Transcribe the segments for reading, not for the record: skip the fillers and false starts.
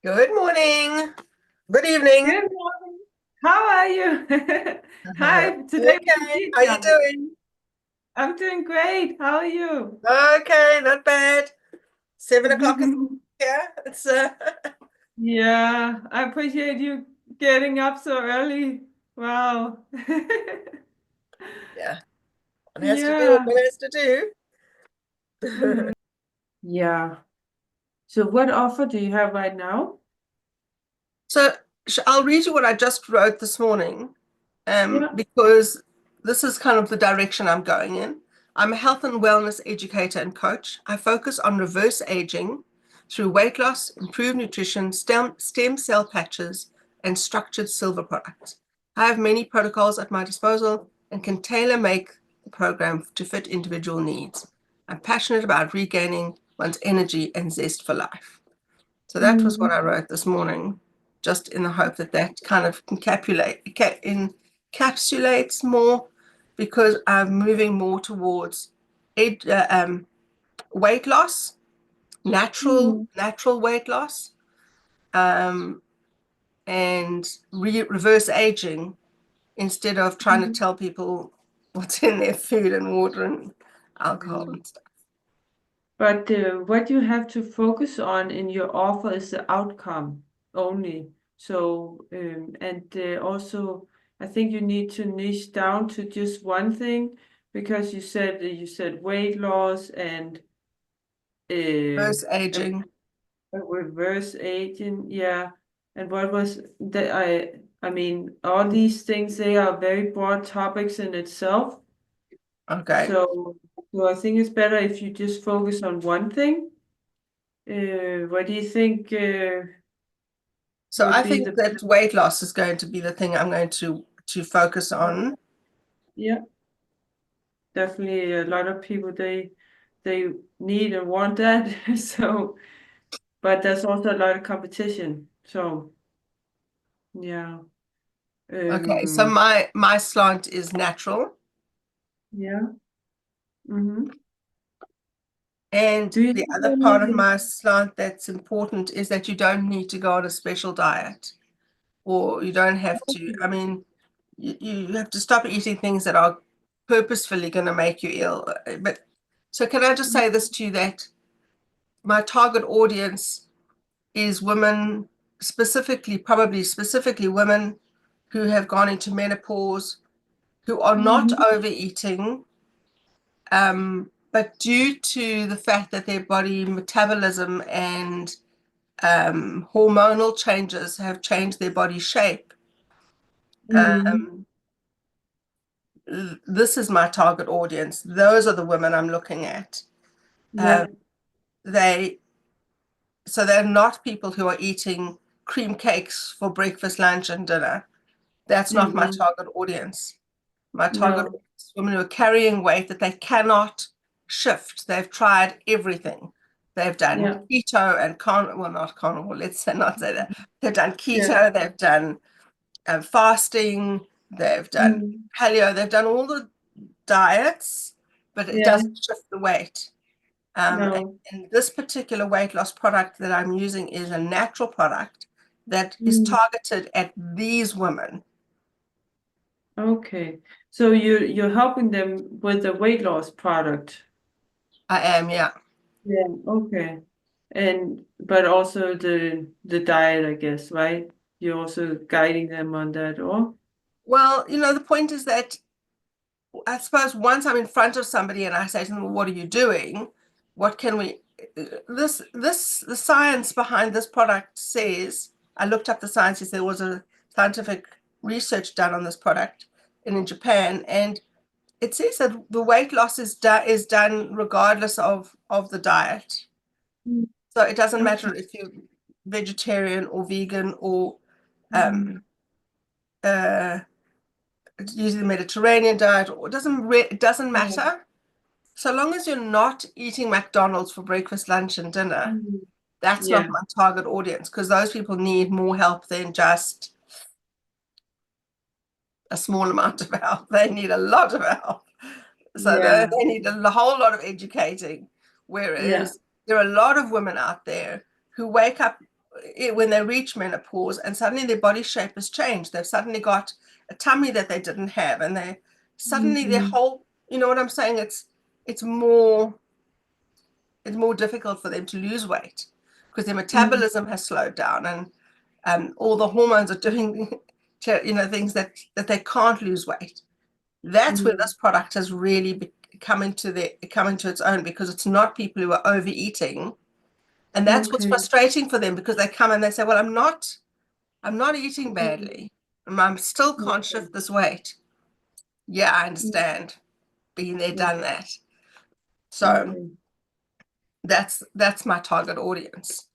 Good morning. Good evening. Good morning. How are you? Hi, You today we okay? meet How you now. doing? I'm doing great. How are you? Okay, not bad. 7 o'clock is here. It's Yeah, I appreciate you getting up so early. Wow. yeah, one has to do what Yeah. one has to do. Mhm. Yeah. So what offer do you have right now? So I'll read you what I just wrote this morning, Yeah. because this is kind of the direction I'm going in. I'm a health and wellness educator and coach. I focus on reverse aging through weight loss, improved nutrition, stem cell patches, and structured silver products. I have many protocols at my disposal and can tailor make the program to fit individual needs. I'm passionate about regaining one's energy and zest for life. So that was what Mhm. I wrote this morning, just in the hope that that kind of encapsulates more, because I'm moving more towards weight loss, Mhm. natural weight loss, um, and reverse aging, instead of trying to Mhm. tell people what's in their food and water and alcohol Yeah. and stuff. But what you have to focus on in your offer is the outcome only. So, and also, I think you need to niche down to just one thing because you said weight loss and Reverse a aging. reverse aging. Yeah, and what was that? I mean, all these things they are very broad topics in itself. Okay. So I think it's better if you just focus on one thing. What do you think So would I be think the that weight loss is going to be the thing I'm going to focus on. yeah, definitely a lot of people they need and want that. So, but there's also a lot of competition. So, yeah. Okay, so Um, my slant is natural, yeah. Mm-hmm. and Do you the have other part of any? my slant that's important is that you don't need to go on a special diet, or you don't have to. I mean, you have to stop eating things that are purposefully going to make you ill. But so can I just say this to you, that my target audience is women, specifically, probably specifically women who have gone into menopause, who are not Mhm. overeating, but due to the fact that their body metabolism and hormonal changes have changed their body shape, Mhm. this is my target audience. Those are the women I'm looking at. Yeah. Um, they so they're not people who are eating cream cakes for breakfast, lunch, and dinner. That's not my Mm-mm. target audience. My target No. audience is women who are carrying weight that they cannot shift. They've tried everything. They've done Yeah. keto and well, not carnivore, let's say not say that. They've done Yeah. keto, they've done fasting, they've done Mm. paleo, they've done all the diets, but it Yeah. doesn't shift the weight. No. And this particular weight loss product that I'm using is a natural product that is Mm. targeted at these women. Okay. So you're helping them with the weight loss product. I am, yeah. Yeah. Okay. And but also the diet, I guess, right? You're also guiding them on that, or? Well, the point is that I suppose once I'm in front of somebody and I say to them, well, what are you doing? What can we, the science behind this product says, I looked up the science, there was a scientific research done on this product in Japan, and it says that the weight loss is done regardless of the diet. Mm. So it doesn't Okay. matter if you're vegetarian or vegan or Mm. um, uh, using the Mediterranean diet, or it doesn't Yeah. matter. So long as you're not eating McDonald's for breakfast, lunch, and dinner, Mm. that's not Yeah. my target audience, because those people need more help than just a small amount of help. They need a lot of help. So Yeah. they need a whole lot of educating. Yeah. Whereas there are a lot of women out there who wake up. when they reach menopause and suddenly their body shape has changed. They've suddenly got a tummy that they didn't have, and they suddenly their whole, you know what I'm saying? It's more difficult for them to lose weight because their metabolism has slowed down, and all the hormones are doing things that they can't lose weight. That's where this product has really come into its own, because it's not people who are overeating. And that's what's frustrating for them, because they come and they say, well, I'm not eating badly, and I still can't shift this weight. Yeah, I understand. Been there, done that. So that's my target audience.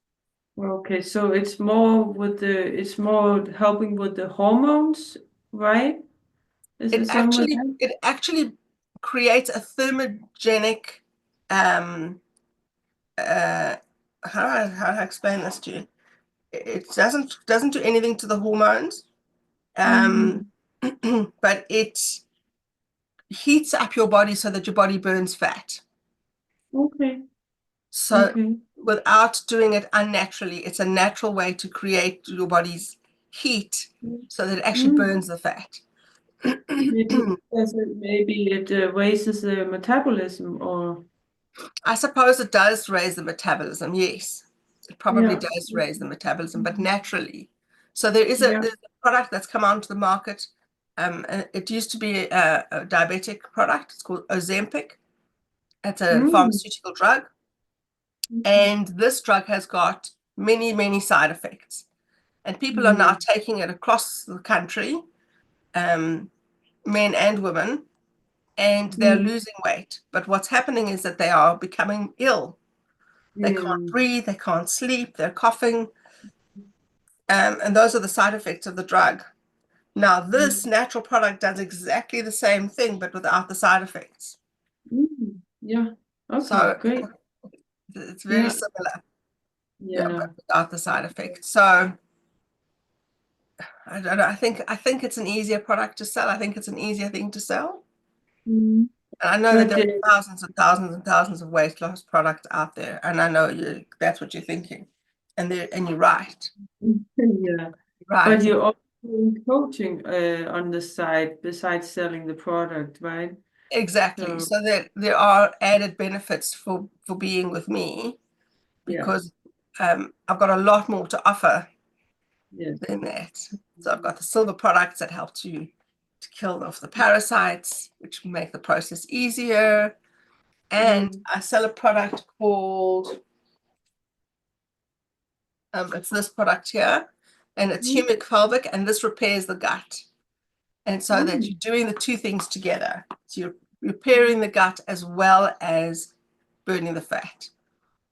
Okay, so it's more helping with the hormones, right? Is it somewhere? It actually creates a thermogenic, how do I explain this to you? It doesn't do anything to the hormones, but it heats up your body so that your body burns fat. Okay. So without doing it unnaturally, it's a natural way to create your body's heat so that it actually burns the fat. Maybe it raises the metabolism, or I suppose it does raise the metabolism, yes. It probably does raise the metabolism, but naturally. So there's a product that's come onto the market. It used to be a diabetic product. It's called Ozempic. It's a pharmaceutical drug. And this drug has got many, many side effects. And people are now taking it across the country, men and women, and they're losing weight. But what's happening is that they are becoming ill. They can't breathe, they can't sleep, they're coughing. And those are the side effects of the drug. Now, this natural product does exactly the same thing, but without the side effects. Yeah. Okay, So great. it's very similar. Yeah. But without the side effects. So I don't know. I think it's an easier product to sell. I think it's an easier thing to sell. And I know that there are thousands and thousands and thousands of weight loss products out there, and I know that's what you're thinking, and you're right. Yeah. Right. But you're also doing coaching on the side besides selling the product, right? Exactly. So there are added benefits for being with me, because I've got a lot more to offer than that. So I've got the silver products that help to kill off the parasites, which make the process easier. And I sell a product called, it's this product here, and it's humic fulvic, and this repairs the gut. And so that you're doing the two things together. So you're repairing the gut as well as burning the fat,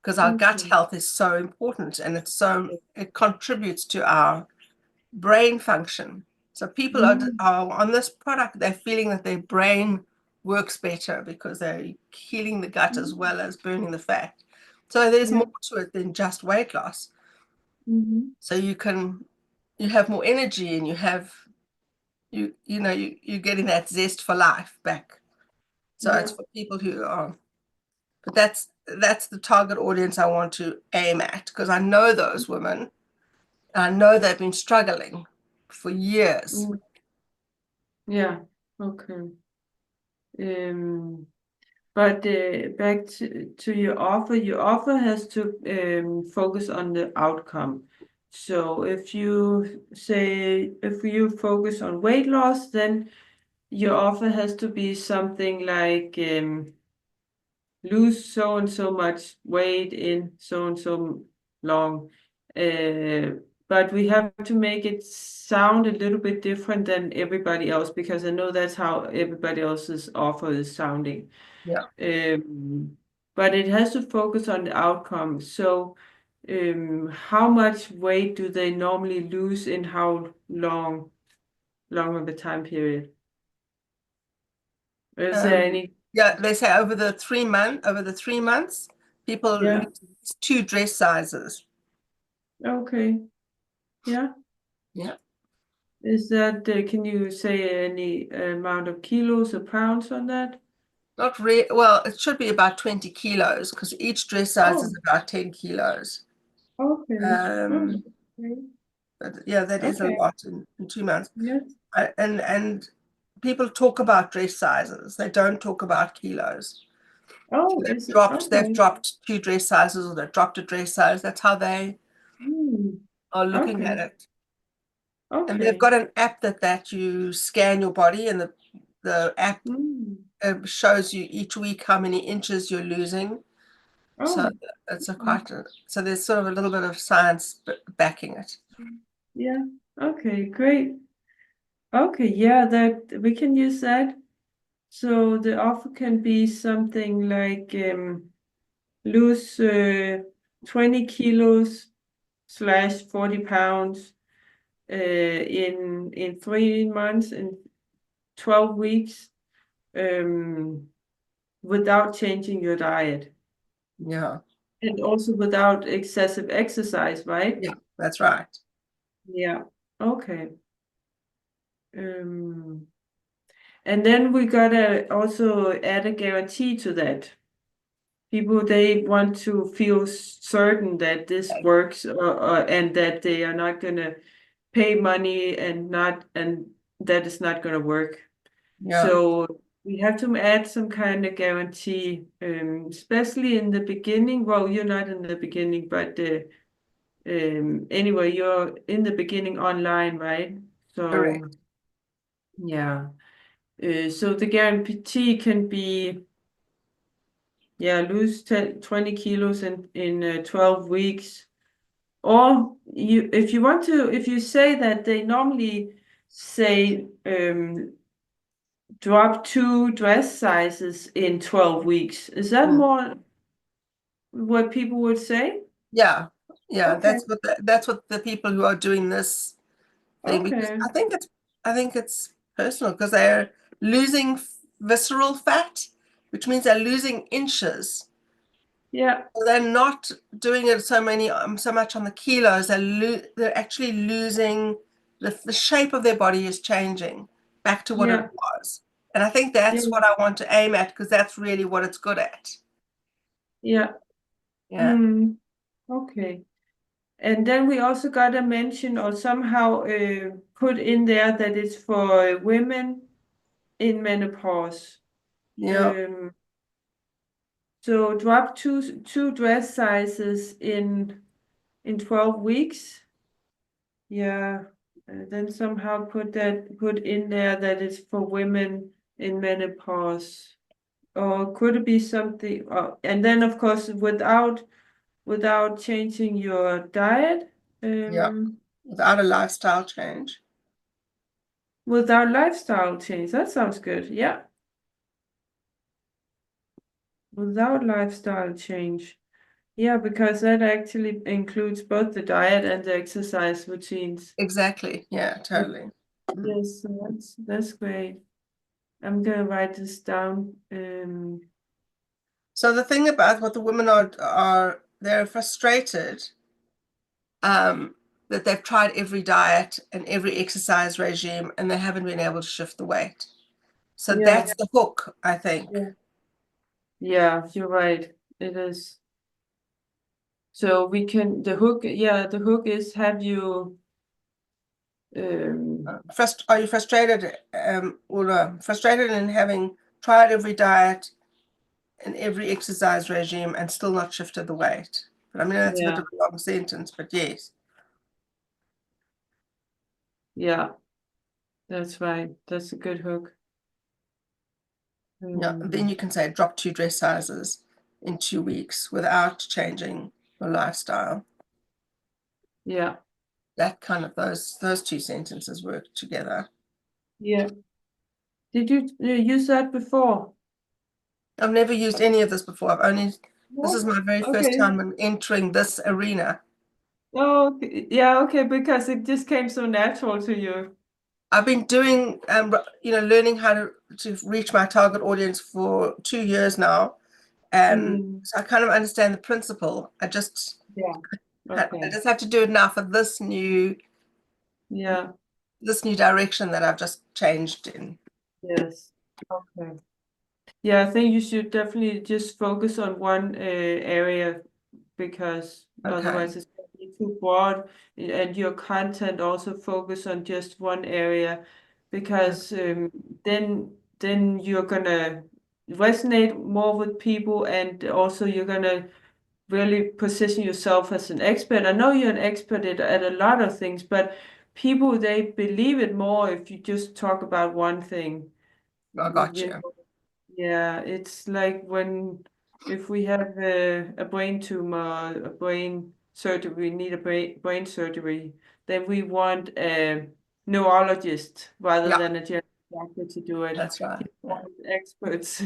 because our gut health is so important, and it contributes to our brain function. So people are on this product, they're feeling that their brain works better because they're healing the gut as well as burning the fat. So there's more to it than just weight loss. So you have more energy, and you're getting that zest for life back. So it's for people who are, but that's the target audience I want to aim at, because I know those women, and I know they've been struggling for years. Yeah. Okay. But back to your offer has to focus on the outcome. So if you focus on weight loss, then your offer has to be something like lose so and so much weight in so and so long. But we have to make it sound a little bit different than everybody else, because I know that's how everybody else's offer is sounding. Yeah. But it has to focus on the outcome. So how much weight do they normally lose in how long of a time period? Is there any? Yeah, they say over the 3 months, people lose 2 dress sizes. Okay. Yeah. Yeah. Is that, can you say any amount of kilos or pounds on that? Not well, it should be about 20 kilos, because each dress size is about 10 kilos. Okay. Um, Okay. but yeah, that is a Okay. lot in 2 months. Yes. And people talk about dress sizes. They don't talk about kilos. Oh, They've is it? they've Okay. dropped 2 dress sizes, or they've dropped a dress size. That's how they Hmm. are looking Okay. at it. And they've Okay. got an app that you scan your body, and the app Hmm. shows you each week how many inches you're losing. So Oh. it's so there's sort of a little bit of science backing it. Yeah. Okay, great. Okay, yeah, that we can use that. So the offer can be something like lose 20 kilos slash 40 pounds in 3 months, in 12 weeks, without changing your diet Yeah, and also without excessive exercise, right? yeah, that's right. Yeah. Okay. Um, and then we gotta also add a guarantee to that. People, they want to feel certain that this Okay. works, and that they are not gonna pay money and that is not gonna work. Yeah, So we have to add some kind of guarantee, especially in the beginning. Well, you're not in the beginning, but anyway, you're in the beginning online, right? correct. So yeah. So the guarantee can be, yeah, lose 20 kilos in 12 weeks. Or if you want to, if you say that they normally say drop 2 dress sizes in 12 weeks, is that Mm. more what people would say? Yeah, yeah, Okay. that's what the people who are doing this thing, because Okay. I think it's personal, because they're losing visceral fat, which means they're losing inches. Yeah. They're not doing it so much on the kilos. They're actually losing the shape of their body is changing back to what it Yeah. was. And I think Yeah. that's what I want to aim at, because that's really what it's good at. Yeah. Yeah, Mm. Okay. And then we also got to mention or somehow put in there that it's for women in menopause. yeah, Um, so drop two dress sizes in 12 weeks. Yeah. Then somehow put in there that it's for women in menopause. Or could it be something, and then of course without changing your diet, yeah. Without a lifestyle change. without lifestyle change. That sounds good. Yeah. Without lifestyle change. Yeah, because that actually includes both the diet and the exercise routines. Exactly. Yeah, totally. Mm. Yes, that's great. I'm gonna write this down. So the thing about what the women are they're frustrated that they've tried every diet and every exercise regime, and they haven't been able to shift the weight. So Yeah, that's the hook, I think. yeah, yeah, you're right. It is. So we can the hook is have you Are you frustrated, or frustrated in having tried every diet and every exercise regime and still not shifted the weight? But I mean, that's a bit yeah, of a long sentence, but yes. yeah, that's right. That's a good hook. Yeah, and then Um, you can say drop 2 dress sizes in 2 weeks without changing your lifestyle. yeah, That kind of those two sentences work together. yeah. Did you use that before? I've never used any of this before. This is No. my very first Okay. time in entering this arena. Oh, okay. Yeah, okay, because it just came so natural to you. I've been doing, learning how to reach my target audience for 2 years now, and Mm, so I kind of understand the principle. yeah. I Okay. just have to do it now for Yeah. this new direction that I've just changed in. Yes. Okay. Yeah, I think you should definitely just focus on one area because Okay. otherwise it's gonna be too broad, and your content also focus on just one area, because then you're gonna resonate more with people, and also you're gonna really position yourself as an expert. I know you're an expert at a lot of things, but people, they believe it more if you just talk about one thing. I got You you. know, yeah, it's like if we have a brain tumor, a brain surgery, we need a brain surgery, then we want a neurologist rather Yeah, than a general doctor to do it. that's right. People Yeah, want experts.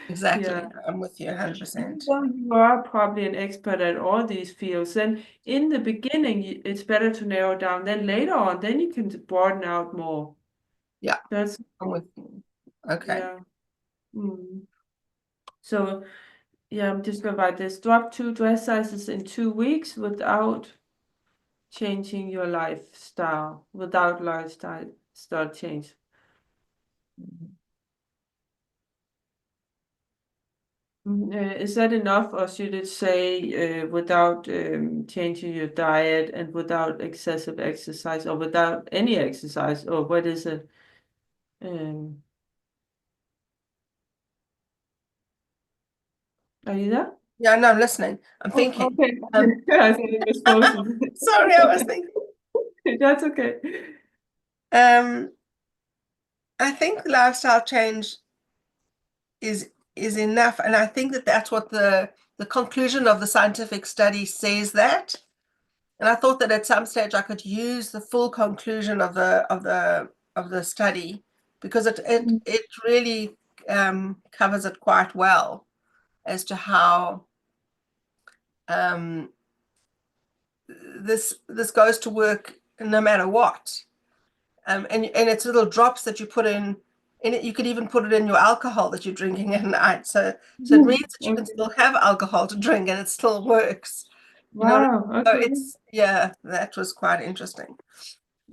exactly. Yeah. I'm with you Even 100%. though you are probably an expert at all these fields, then in the beginning, it's better to narrow down. Then later on, then you can broaden out more. Yeah, That's, I'm with you. Okay. yeah. Mm. So, yeah, I'm just gonna write this. Drop 2 dress sizes in 2 weeks without changing your lifestyle, without lifestyle style change. Is that enough, or should it say without changing your diet and without excessive exercise, or without any exercise, or what is it? Um, are you there? Yeah, no, I'm listening. I'm Oh, thinking. okay. Um, I thought it was frozen. sorry, I was thinking. That's okay. Um, I think the lifestyle change is is enough, and I think that that's what the conclusion of the scientific study says that. And I thought that at some stage I could use the full conclusion of the study because it really covers it quite well as to how um, this goes to work no matter what. And it's little drops that you put in it. You could even put it in your alcohol that you're drinking at night. So it means that you can Okay. still have alcohol to drink and it still works. You know what Wow. I mean? So Okay. it's yeah, that was quite interesting.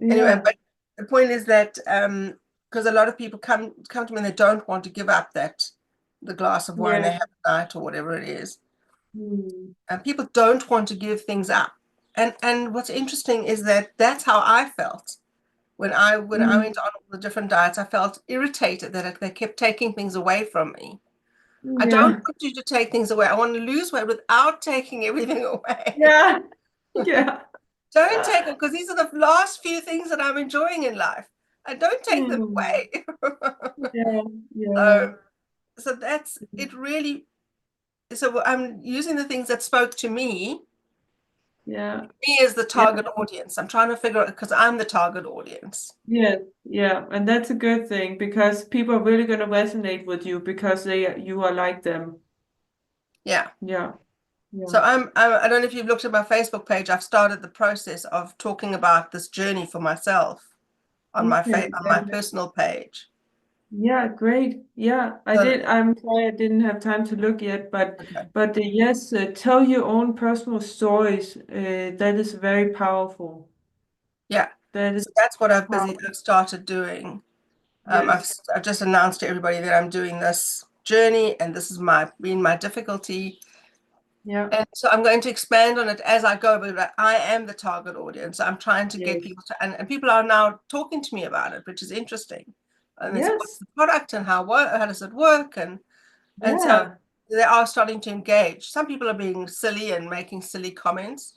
Anyway, Yeah. but the point is that because a lot of people come to me and they don't want to give up the glass of wine they Yeah. have at night or whatever it is. Hmm. And people don't want to give things up. And what's interesting is that that's how I felt when I Mm. went on all the different diets. I felt irritated that they kept taking things away from me. I don't Yeah. want you to take things away. I want to lose weight without taking everything away. Yeah. Yeah. Don't take it because these are the last few things that I'm enjoying in life. And don't take them Hmm. away. Yeah. Yeah. so so that's it really. So I'm using the things that spoke to Yeah. me as the Yeah. target audience. I'm trying to figure out because I'm the target audience. Yeah. Yeah. And that's a good thing, because people are really gonna resonate with you because you are like them. Yeah. Yeah. Yeah. So I don't know if you've looked at my Facebook page. I've started the process of talking about this journey for myself on Okay. on my Yeah. personal page. Yeah, great. Yeah, I So, did. I'm sorry I didn't have time to look yet, but okay. yes, tell your own personal stories. That is very powerful. Yeah. That is So that's what powerful. I've started doing. Yes. I've just announced to everybody that I'm doing this journey and this is been my difficulty. Yeah. And so I'm going to expand on it as I go, but I am the target audience. I'm trying to get Yes. people to, and people are now talking to me about it, which is interesting. And they say, what's Yes. the product and how does it work? And so Yeah. they are starting to engage. Some people are being silly and making silly comments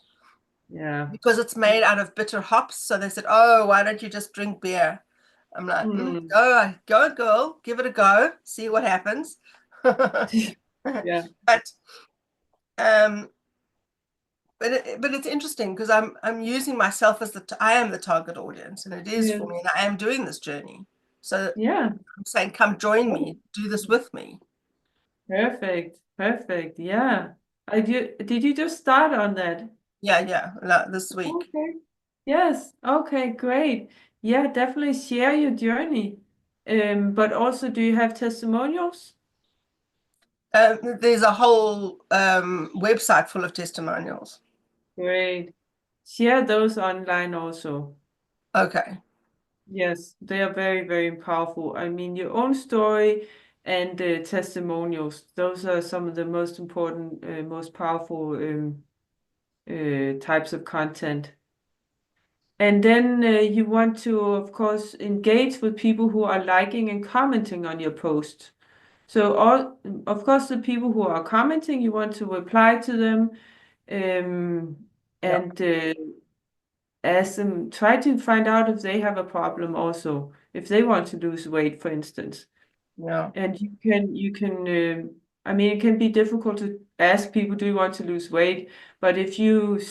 Yeah. because it's made out of bitter hops. So they said, oh, why don't you just drink beer? I'm like, Hmm. go, girl, give it a go, see what happens. Yeah. But um, but it's interesting because I'm using myself as I am the target audience, and it is Yeah. for me, and I am doing this journey. So Yeah. I'm saying, come join me, do this with me. Perfect. Perfect. Yeah. Did you just start on that? Yeah, this week. Okay. Yes. Okay, great. Yeah, definitely share your journey. But also, do you have testimonials? There's a whole website full of testimonials. Great. Share those online also. Okay. Yes, they are very, very powerful. I mean, your own story and testimonials, those are some of the most important, most powerful types of content. And then you want to, of course, engage with people who are liking and commenting on your post. So of course, the people who are commenting, you want to reply to them, Yeah. and ask them, try to find out if they have a problem also, if they want to lose weight, for instance. Yeah. And I mean, it can be difficult to ask people, do you want to lose weight? But if you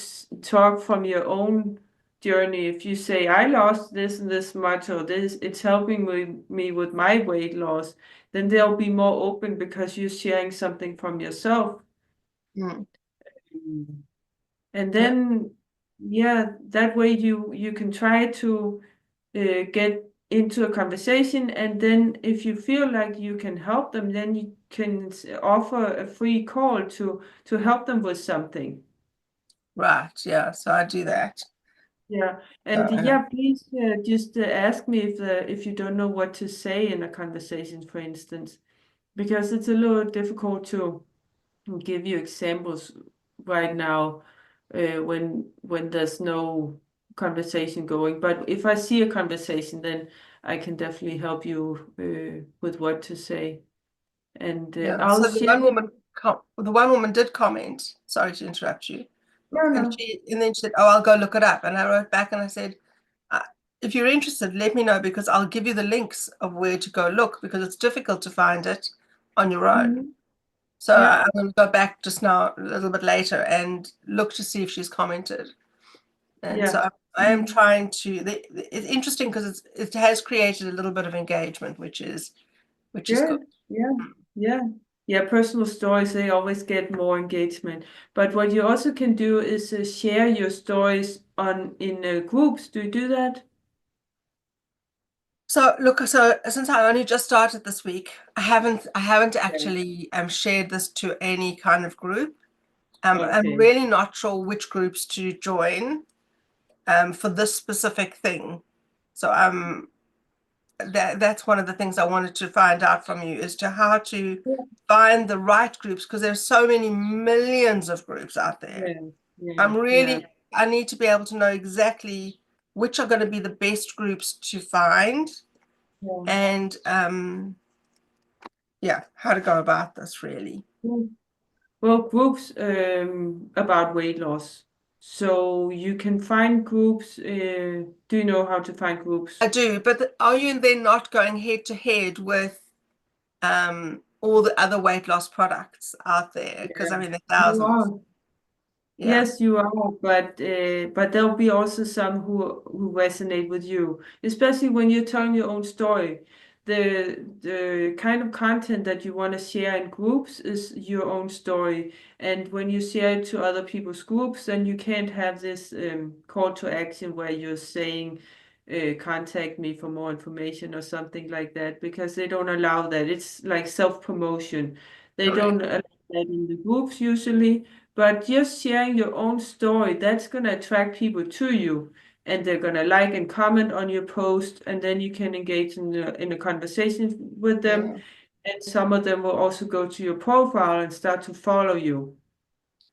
talk from your own journey, if you say, I lost this and this much, or this, it's helping me with my weight loss, then they'll be more open because you're sharing something from yourself. Mm. And Yeah. then, yeah, that way you can try to get into a conversation, and then if you feel like you can help them, then you can offer a free call to help them with something. Right. Yeah. So I do that. Yeah, So, and yeah, please just ask me if you don't know what to say in a conversation, for instance, because it's a little difficult to give you examples right now when there's no conversation going. But if I see a conversation, then I can definitely help you with what to say. And yeah. I'll So the share. one woman did comment. Sorry to interrupt you. No, And no. then she said, "Oh, I'll go look it up." And I wrote back and I said, uh, "If you're interested, let me know because I'll give you the links of where to go look because it's difficult to find it on your own." Mhm. So Yeah, I'm going to go back just now a little bit later and look to see if she's commented. And so yeah. I am trying to. It's interesting because it has created a little bit of engagement, which is good. Good. Yeah, yeah. Yeah, personal stories, they always get more engagement. But what you also can do is share your stories on in groups. Do you do that? So look, so since I only just started this week, I haven't Okay. actually shared this to any kind of group. I'm Okay. really not sure which groups to join for this specific thing. So that's one of the things I wanted to find out from you as to how to Yeah. find the right groups because there's so many millions of groups out there. Yeah. Yeah. I'm Yeah. really I need to be able to know exactly which are going to be the best groups to find Yeah. and yeah, how to go about this really. Yeah. Well, groups about weight loss. So you can find groups. Do you know how to find I groups? do, but are you then not going head to head with all the other weight loss products out there? Because Yeah. I mean, there are You thousands. are. Yeah. Yes, you are, but there'll be also some who resonate with you, especially when you're telling your own story. The kind of content that you want to share in groups is your own story, and when you share it to other people's groups, then you can't have this call to action where you're saying, "Contact me for more information" or something like that, because they don't allow that. It's like self-promotion. They Correct. don't allow that in the groups usually. But just sharing your own story, that's going to attract people to you, and they're going to like and comment on your post, and then you can engage in a conversation with them. Yeah, And some of them will also go to your profile and start to follow you.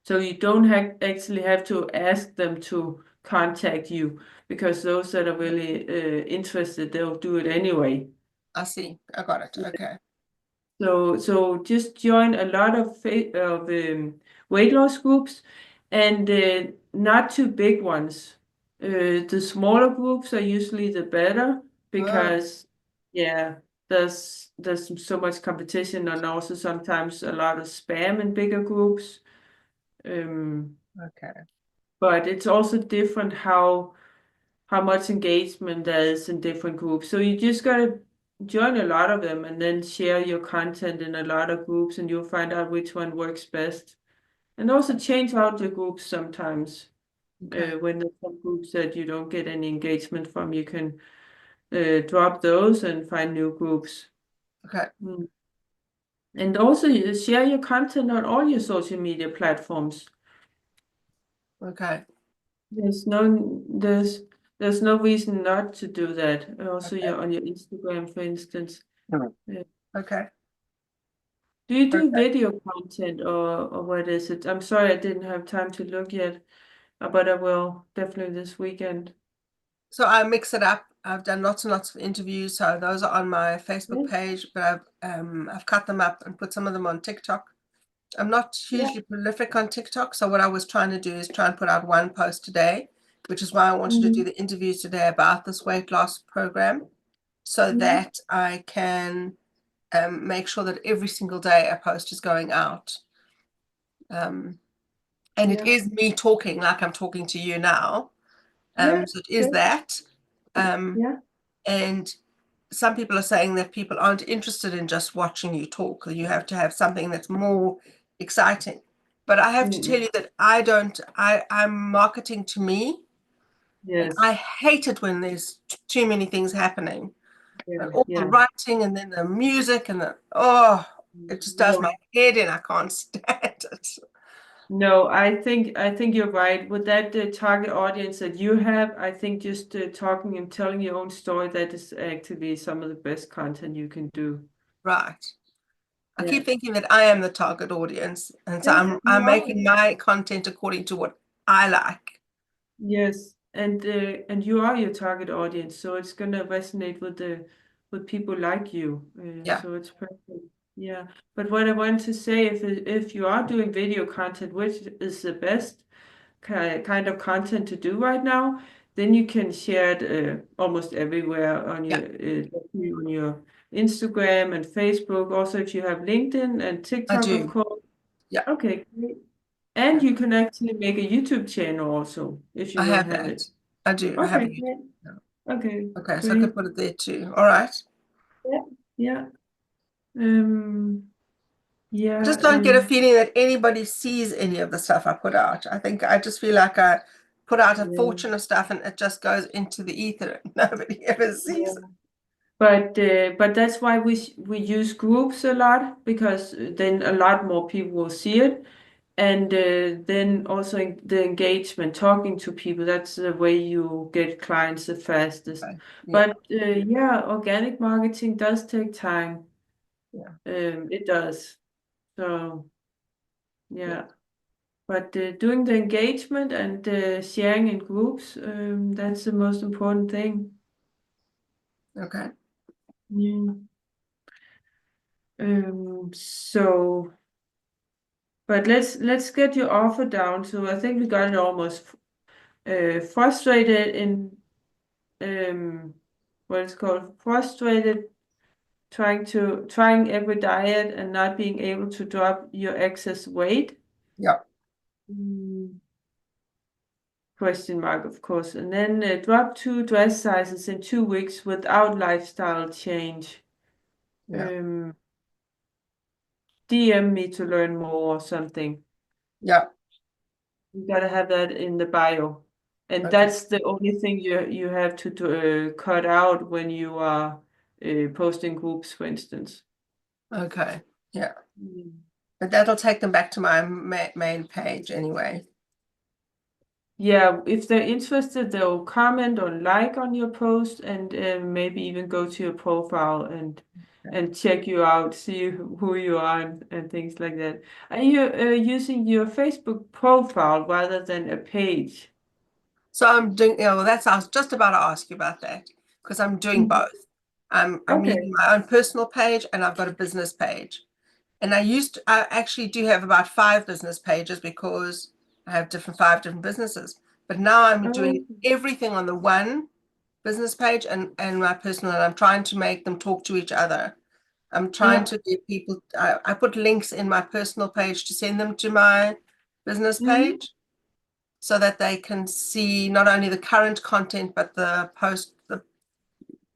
So you don't actually have to ask them to contact you, because those that are really interested, they'll do it anyway. I see. I got it. Okay. So just join a lot of weight loss groups, and not too big ones. The smaller groups are usually the better Oh, because, yeah, there's so much competition, and also sometimes a lot of spam in bigger groups. Um, okay. but it's also different how much engagement there is in different groups. So you just gotta join a lot of them and then share your content in a lot of groups, and you'll find out which one works best. And also change out your groups sometimes. Okay. When there's some groups that you don't get any engagement from, you can drop those and find new groups. Okay. Mm. And also you share your content on all your social media platforms. Okay. There's no reason not to do that. Also, Okay. you're on your Instagram, for instance. Mhm. Yeah. Okay. Do you do Okay. video content, or what is it? I'm sorry, I didn't have time to look yet. but I will definitely this weekend. So I mix it up. I've done lots and lots of interviews, so those are on my Facebook Yeah, page, but I've cut them up and put some of them on TikTok. I'm not yeah. hugely prolific on TikTok, so what I was trying to do is try and put out one post today, which is why I wanted to do Mhm, the interviews today about this weight loss program, so mhm. that I can make sure that every single day a post is going out. And it Yeah, is me talking like I'm talking to you now. yeah, So it is good. that. Um, Yeah. and some people are saying that people aren't interested in just watching you talk. You have to have something that's more exciting. But I have to tell Mm, you that I'm marketing to me, and I yes. hate it when there's too many things happening. And Yeah, all the yeah. writing and then the music and it just does my No, head in. I can't stand it. no, I think you're right. With that target audience that you have, I think just talking and telling your own story, that is actually some of the best content you can do. Right. I Yeah. keep thinking that I am the target audience, and so Yeah, I'm you are. making my content according to what I like. Yes, and you are your target audience, so it's gonna resonate with people like you. Yeah, So it's perfect. Yeah. But what I want to say, if you are doing video content, which is the best kind of content to do right now, then you can share it almost everywhere on yeah, your Instagram and Facebook. Also, if you have LinkedIn and I TikTok, of do. course. Yeah, Okay, great. And yeah. you can actually make a YouTube channel also if you I don't have have it. that. I do. I have Okay, a YouTube. great. Yeah. Okay, Okay, so I great. could put it there too. All right. Yeah, yeah. Um, I yeah, just don't get a feeling that anybody sees any of the stuff I put out. I just feel like I put out a yeah, fortune of stuff and it just goes into the ether and nobody ever yeah. sees it. But that's why we use groups a lot because then a lot more people will see it, and then also the engagement, talking to people. That's the way you get clients the fastest. Okay. Yeah, But yeah, organic marketing does take time. yeah, It does. So yeah. yeah. But doing the engagement and sharing in groups, that's the most important thing. Okay. Yeah. So, but let's get your offer down. So I think we got it almost frustrated in um what it's called, frustrated trying every diet and not being able to drop your excess weight. Yeah, Mm. Question mark, of course. And then drop 2 dress sizes in 2 weeks without lifestyle change. yeah, Um, DM me to learn more or something. yeah. You gotta have that in the bio. And Okay. that's the only thing you have to cut out when you are posting groups, for instance. Okay. Yeah. Mm. But that'll take them back to my main page anyway. Yeah, if they're interested, they'll comment or like on your post and maybe even go to your profile Okay. and check you out, see who you are and things like that. Are you using your Facebook profile rather than a page? So I'm doing, well, I was just about to ask you about that because I'm doing Mhm. both. I'm using Okay. my own personal page and I've got a business page. And I actually do have about 5 business pages because I have 5 different businesses. But now I'm doing Oh, everything on the one business page and my personal, and I'm trying to make them talk to each other. I'm trying yeah. to get people, I put links in my personal page to send them to my business Mhm. page so that they can see not only the current content, but the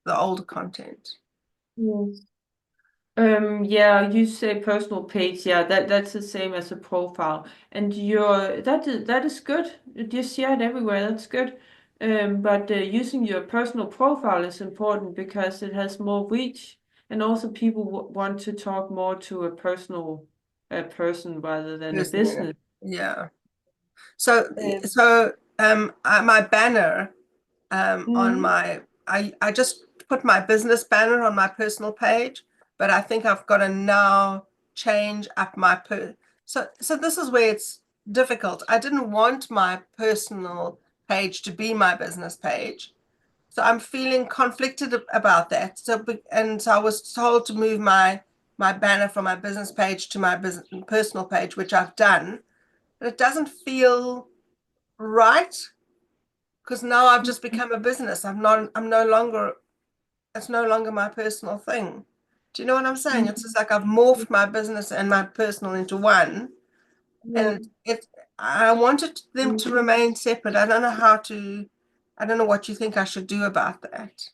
older content. Yes. Yeah, you say personal page. Yeah, that's the same as a profile. And that is good. Just share it everywhere. That's good. But using your personal profile is important because it has more reach, and also people want to talk more to a personal person rather than a Personally, business. yeah. So, Um, my banner on mhm. I just put my business banner on my personal page, but I think I've got to now change up my so this is where difficult. I didn't want my personal page to be my business page. So I'm feeling conflicted about that. So I was told to move my banner from my business page to my business personal page, which I've done. But it doesn't feel right because now I've just become a business. I'm no longer, it's no longer my personal thing. Do you know what I'm saying? It's just like I've morphed my business and my personal into one. Yeah. And I wanted them to remain separate. I don't know how to, I don't know what you think I should do about that.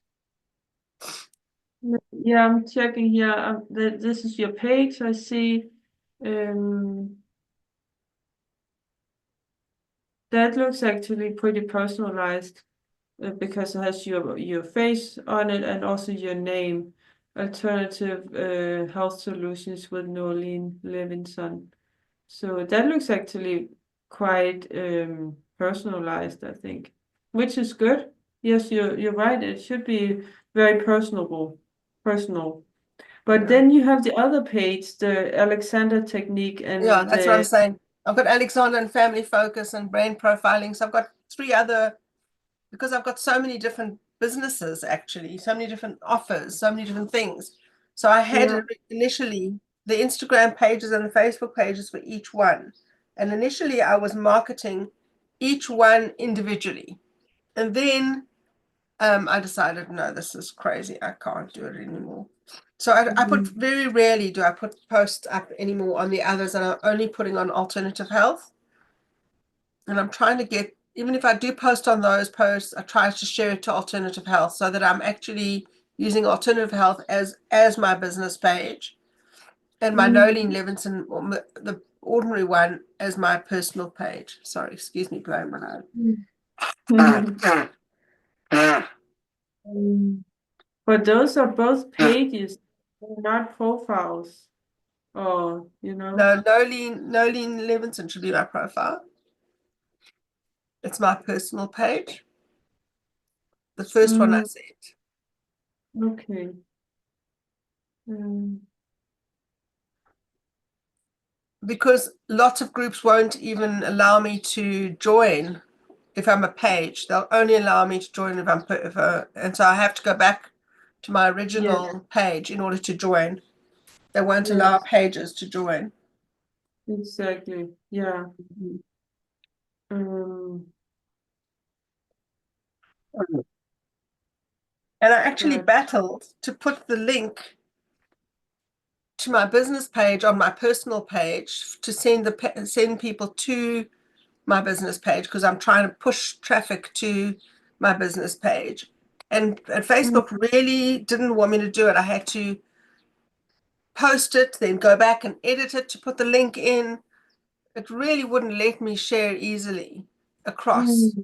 Yeah, I'm checking here. This is your page. I see. Um, that looks actually pretty personalized because it has your face on it and also your name. Alternative Health Solutions with Nolene Levinson. So that looks actually quite personalized, I think, which is good. Yes, you're right. It should be very personal. But Yeah. then you have the other page, the Alexander technique, Yeah, and that's what I'm saying. I've got Alexander and family focus and brain profiling. So I've got three other, because I've got so many different businesses actually, so many different offers, so many different things. So I yeah. had initially the Instagram pages and the Facebook pages for each one. And initially I was marketing each one individually. And then I decided, no, this is crazy. I can't do it anymore. So I put Mhm. very rarely do I put posts up anymore on the others, and I'm only putting on alternative health. And I'm trying to get, even if I do post on those posts, I try to share it to alternative health so that I'm actually using alternative health as my business page and my Nolene Levinson, the ordinary one, as my personal page. Sorry, excuse me, blowing my Mhm. nose. But those are both pages, they're not profiles. Or, you know. No, Nolene Levinson should be my profile. It's my personal page. The first one I Mm, said. okay. Mm, Because lots of groups won't even allow me to join if I'm a page. They'll only allow me to join and so I have to go back to my yes, original page in order to join. They won't allow yes, pages to join. exactly. Yeah. Um, And I actually but battled to put the link to my business page on my personal page to send people to my business page because I'm trying to push traffic to my business page. And mm, Facebook really didn't want me to do it. I had to post it, then go back and edit it to put the link in. It really wouldn't let me share easily across. mm,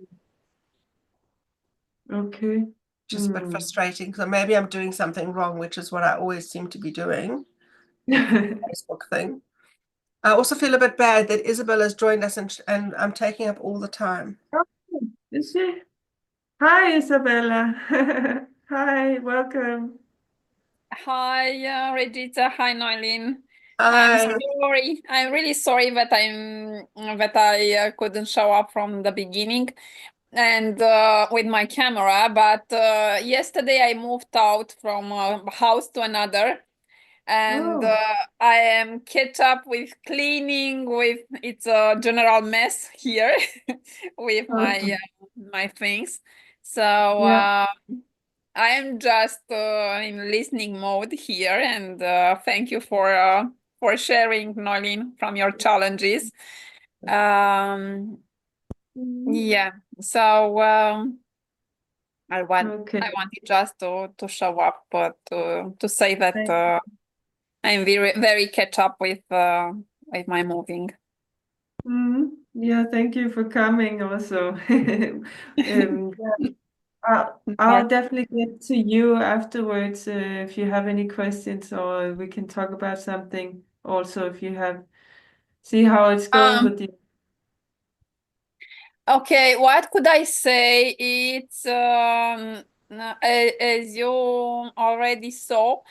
okay. Just a bit Mm. frustrating. So maybe I'm doing something wrong, which is what I always seem to be doing with the Facebook thing. I also feel a bit bad that Isabella's joined us and I'm taking up all the time. Oh, is she? Hi, Isabella. Hi, welcome. Hi, Regita. Hi, Noelin. I'm I sorry. I'm really sorry that I couldn't show up from the beginning and with my camera. But yesterday I moved out from a house to another, and Oh, I am catch up with cleaning. With it's a general mess here with okay. my things. So. Yeah. I am just in listening mode here, and thank you for sharing, Nolin, from your challenges. Um, Mhm. yeah, so Okay. I wanted just to show up, but to say that Thank- I'm very catch up with my moving. Yeah, thank you for coming also. Yeah, I'll definitely get to you afterwards if you have any questions, or we can talk about something also if you have, see how it's going Um, with you. okay, what could I say? It's as you already saw,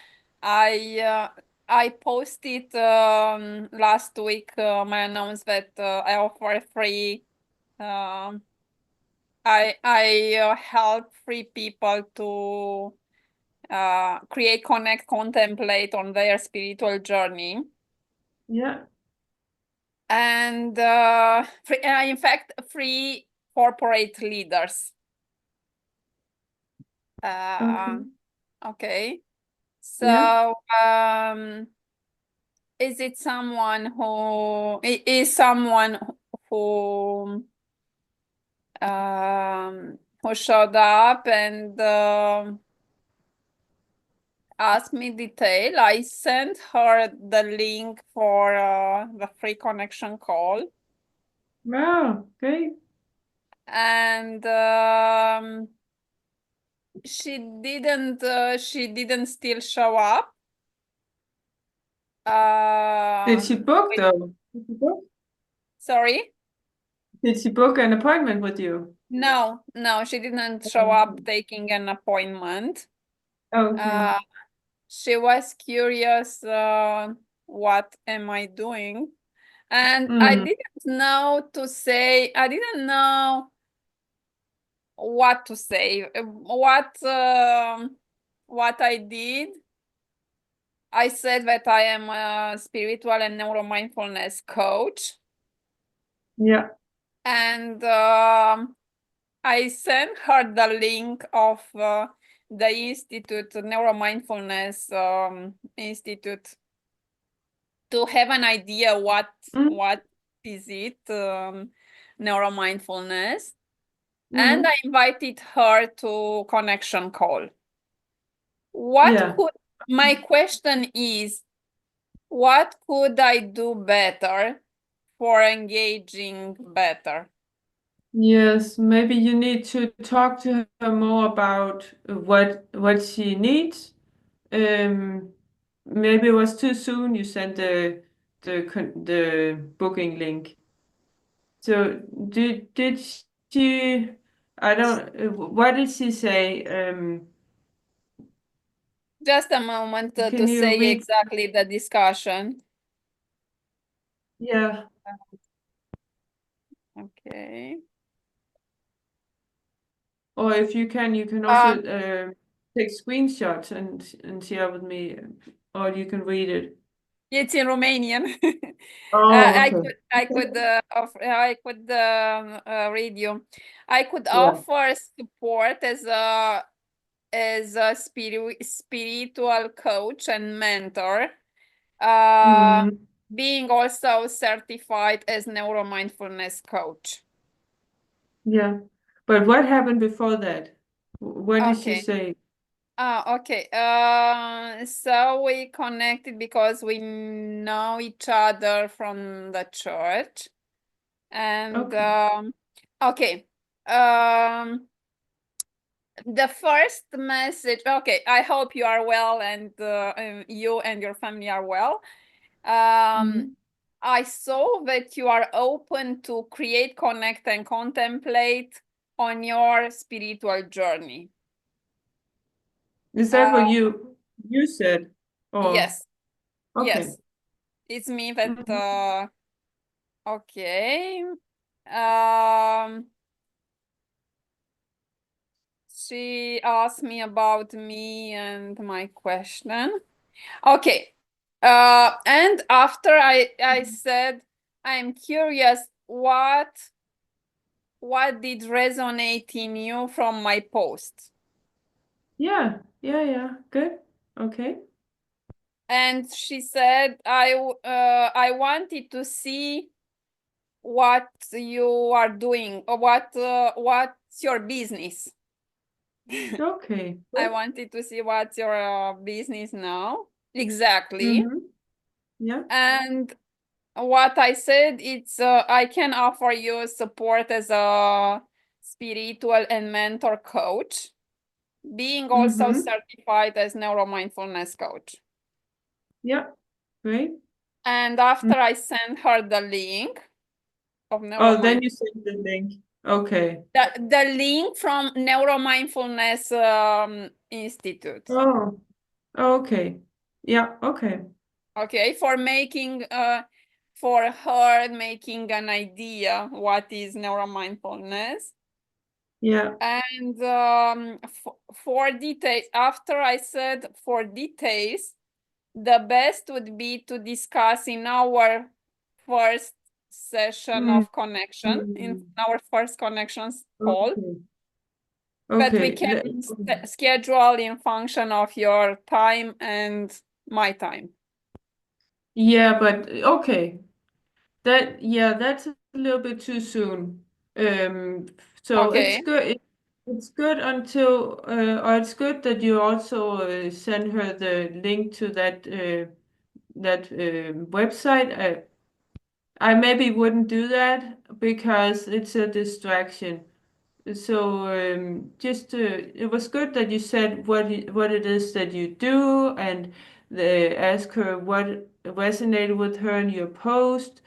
I I posted last week my announcement that I offer free. I help free people to create, connect, contemplate on their spiritual journey, Yeah. and in fact, free corporate leaders. Okay. Okay. So, Yeah. is it someone is someone who who showed up and asked me detail? I sent her the link for the free connection call, Wow. Great. and she didn't still show up. Did she book Wait, though? Did she book? sorry. Did she book an appointment with you? No, she didn't show up taking an appointment. Okay. She was curious, what am I doing? And I Mm. didn't know to say, I didn't know what to say. What I did, I said that I am a spiritual and neuromindfulness coach. Yeah. And I sent her the link of the institute, Neuromindfulness Institute, to have an idea what is it, neuromindfulness. And I invited her to connection call. Yeah. My question is, what could I do better for engaging better? Yes, maybe you need to talk to her more about what she needs. Maybe it was too soon you sent the booking link. So did she? I don't. What did she say? Just a moment to Can you say read? exactly the discussion. Yeah. Okay. Or if you can also take screenshots and share with me, or you can read it. It's in Romanian. Oh, I okay. could read you. I could Yeah. offer support as a spiritual coach and mentor, Mhm. being also certified as neuromindfulness coach. Yeah. But what happened before that? What did she Okay. say? Okay. So we connected because we know each other from the church. And Okay. okay. Um, the first message. Okay, I hope you are well, and you and your family are well. Mhm. I saw that you are open to create, connect, and contemplate on your spiritual journey. Is that what you said? Or Yes, okay. yes. It's me that Mhm. okay. She asked me about me and my question. Okay. And after I said, I'm curious what did resonate in you from my post? Yeah. Yeah, yeah. Good. Okay. And she said, I wanted to see what you are doing, or what's your business. Okay. I Good. wanted to see what's your business now. Exactly. Mm-hmm. Yeah. And what I said, it's I can offer you support as a spiritual and mentor coach, being also Mm-hmm. certified as neuromindfulness coach. Yeah. Great. And after I sent her the link of Oh, then neuromind, you send the link. Okay. the link from Neuromindfulness Institute. Oh, okay. Yeah, okay. Okay, for making for her making an idea what is neuromindfulness. Yeah. And for details, after I said for details, the best would be to discuss in our first session Mm, of connection, in our first connections call, okay. but we Okay. can schedule in function of your time and my time. Yeah, but okay. That's a little bit too soon. So it's Okay. good. It's good until, or it's good that you also send her the link to that website. I maybe wouldn't do that because it's a distraction. So it was good that you said what it is that you do, and ask her what resonated with her in your post.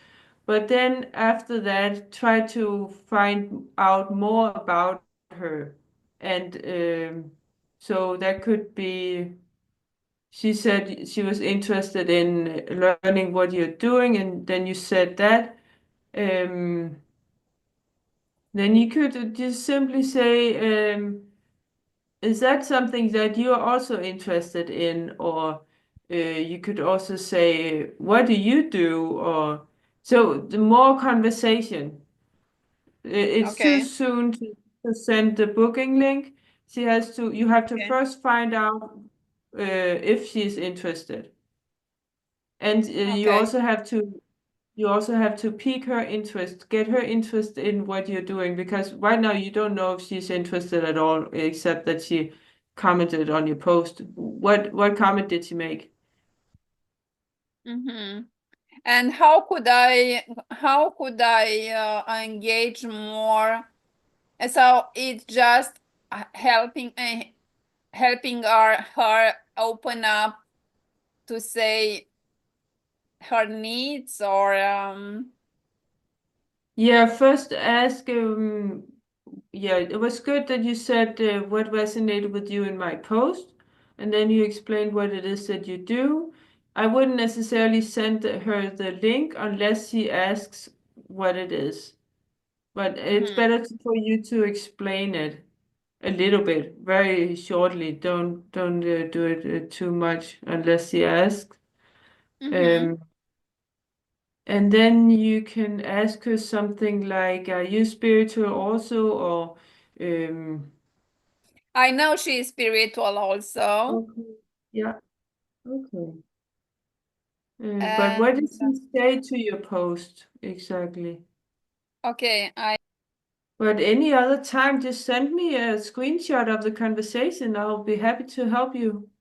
But then after that, try to find out more about her. And so that could be, she said she was interested in learning what you're doing, and then you said that. Um, then you could just simply say, is that something that you're also interested in? Or you could also say, what do you do? Or so the more conversation. It's too Okay. soon to send the booking link. You have to Okay. first find out if she's interested. And Okay. you also have to pique her interest, get her interest in what you're doing, because right now you don't know if she's interested at all, except that she commented on your post. What comment did she make? Mm-hmm. And how could I engage more? And so it's just helping her open up to say her needs, or Yeah, first ask, yeah, it was good that you said what resonated with you in my post, and then you explained what it is that you do. I wouldn't necessarily send her the link unless she asks what it is, but it's mhm, better for you to explain it a little bit, very shortly. Don't do it too much unless she asks. mhm. Um, and then you can ask her something like, "Are you spiritual also?" Or, I know she is spiritual also. okay, yeah, okay. But And what did she say to your post exactly? okay, But any other time, just send me a screenshot of the conversation. I'll be happy to help you.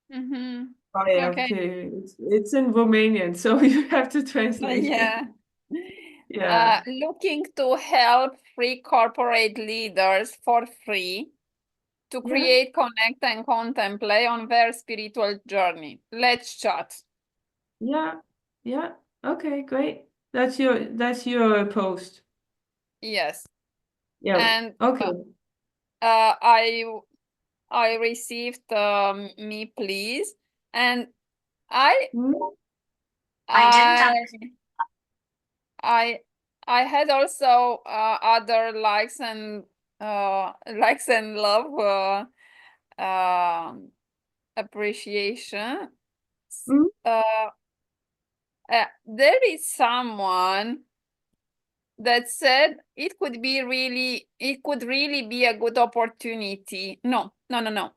mhm. Oh, yeah, Okay. okay. It's in Romanian, so you have to translate. Yeah. Yeah. Looking to help free corporate leaders for free to Yeah. create, connect, and contemplate on their spiritual journey. Let's chat. Yeah. Yeah. Okay, great. That's your post. Yes. Yeah. And Okay. uh, I I received me please, and I Hmm? I didn't I I had also other likes and love appreciation. Hmm? Uh, there is someone that said it could really be a good opportunity. No, no, no, no.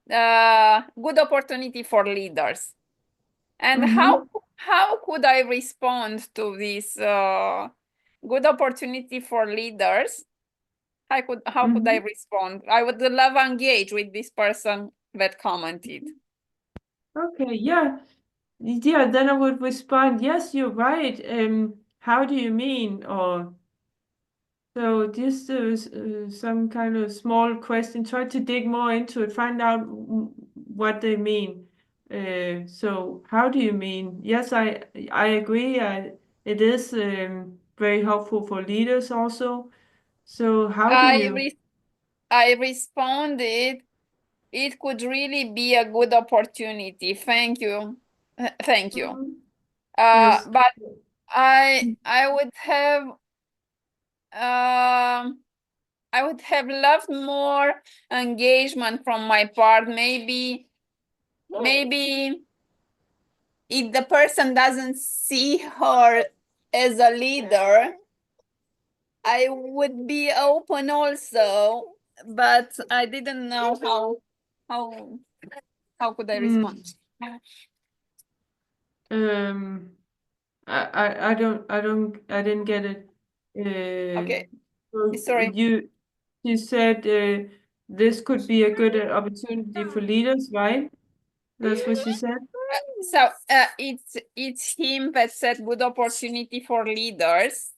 Good opportunity for leaders. And Mm-hmm. how could I respond to this good opportunity for leaders? How could I Mm-hmm. respond? I would love engage with this person that commented. Okay. Yeah. Yeah. Then I would respond, yes, you're right. How do you mean? Or so just some kind of small question. Try to dig more into it. Find out what they mean. So how do you mean? Yes, I agree. It is very helpful for leaders also. So how do I you? re I responded, it could really be a good opportunity. Thank you. Thank you. Mhm. Yes. But I would have I would have loved more engagement from my part. Maybe if the person doesn't see her as a leader, I would be open also, but I didn't know how could I respond. I didn't get it. Okay, So sorry. you said this could be a good opportunity for leaders, right? That's what you said? So it's him that said good opportunity for leaders,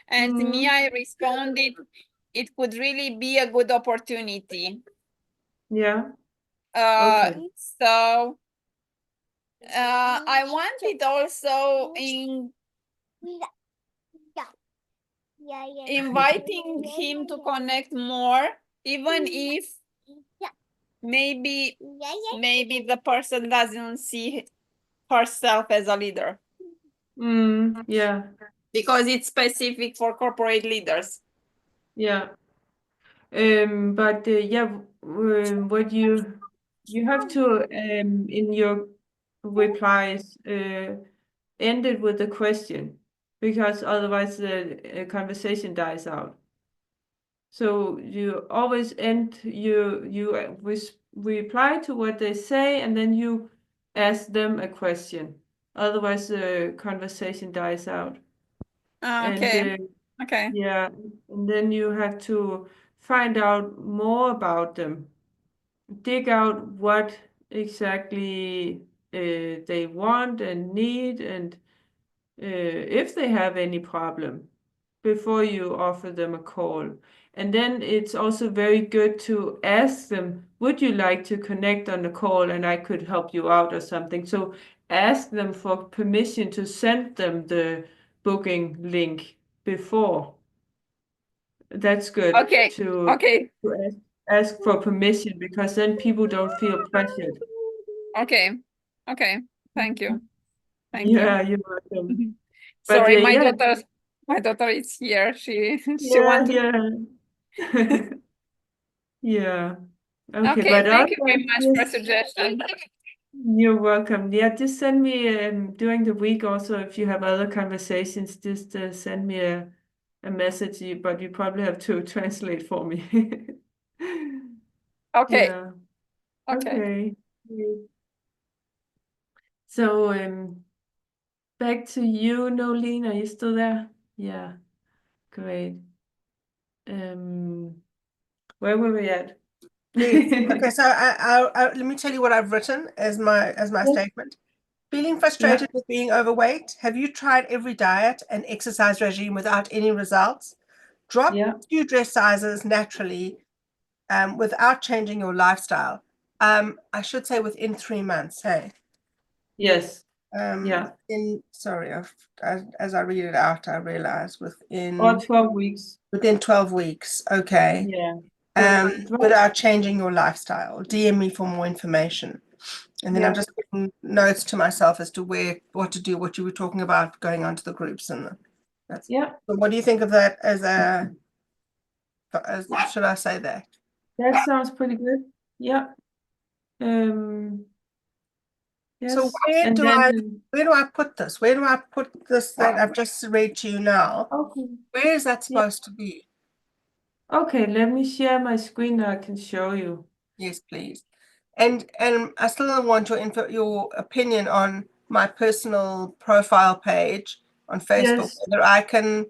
and me, I responded, it could really be a good opportunity. Yeah. Uh, Okay. so I wanted also in inviting him to connect more, even if maybe the person doesn't see herself as a leader, Yeah. because it's specific for corporate leaders. Yeah. But yeah, what you have to in your replies end it with a question, because otherwise the conversation dies out. So you always end you reply to what they say, and then you ask them a question. Otherwise the conversation dies out. Okay. And Okay. yeah, and then you have to find out more about them. Dig out what exactly they want and need, and if they have any problem, before you offer them a call. And then it's also very good to ask them, would you like to connect on the call and I could help you out or something? So ask them for permission to send them the booking link before. That's good Okay. to Okay. ask for permission, because then people don't feel pressured. Okay. Okay. Thank you. Thank Yeah, you. you're welcome. But Sorry, yeah, my daughter is here. She yeah, wanted. yeah. Yeah. Okay, Okay, but thank you very also, much for yes, suggestion. you're welcome. Yeah, just send me during the week also, if you have other conversations, just send me a message, but you probably have to translate for me. Okay. Yeah. Okay. Okay. Great. So back to you, Nolene. Are you still there? Yeah. Great. Where were we at? Yes. Okay, so let me tell you what I've written as my Yes. statement. Feeling frustrated with being overweight? Have you tried every diet and exercise regime without any results? Drop Yeah. 2 dress sizes naturally without changing your lifestyle. I should say within 3 months. Hey. Yes. Yeah. As I read it out, I realize Or 12 weeks. within 12 weeks. Okay. Yeah. Without changing your lifestyle. DM me for more information. And then I'm just putting notes to myself as to what to do, what you were talking about going onto the groups, and that's. Yeah. So what do you think of that as should I say that? That sounds pretty good. Yeah. Yes. So where And do then I put this? Where do I put this that I've just read to you now? okay. Where is that Yeah. supposed to be? Okay, let me share my screen. I can show you. Yes, please. And I still want your opinion on my personal profile page on Facebook, Yes. whether I can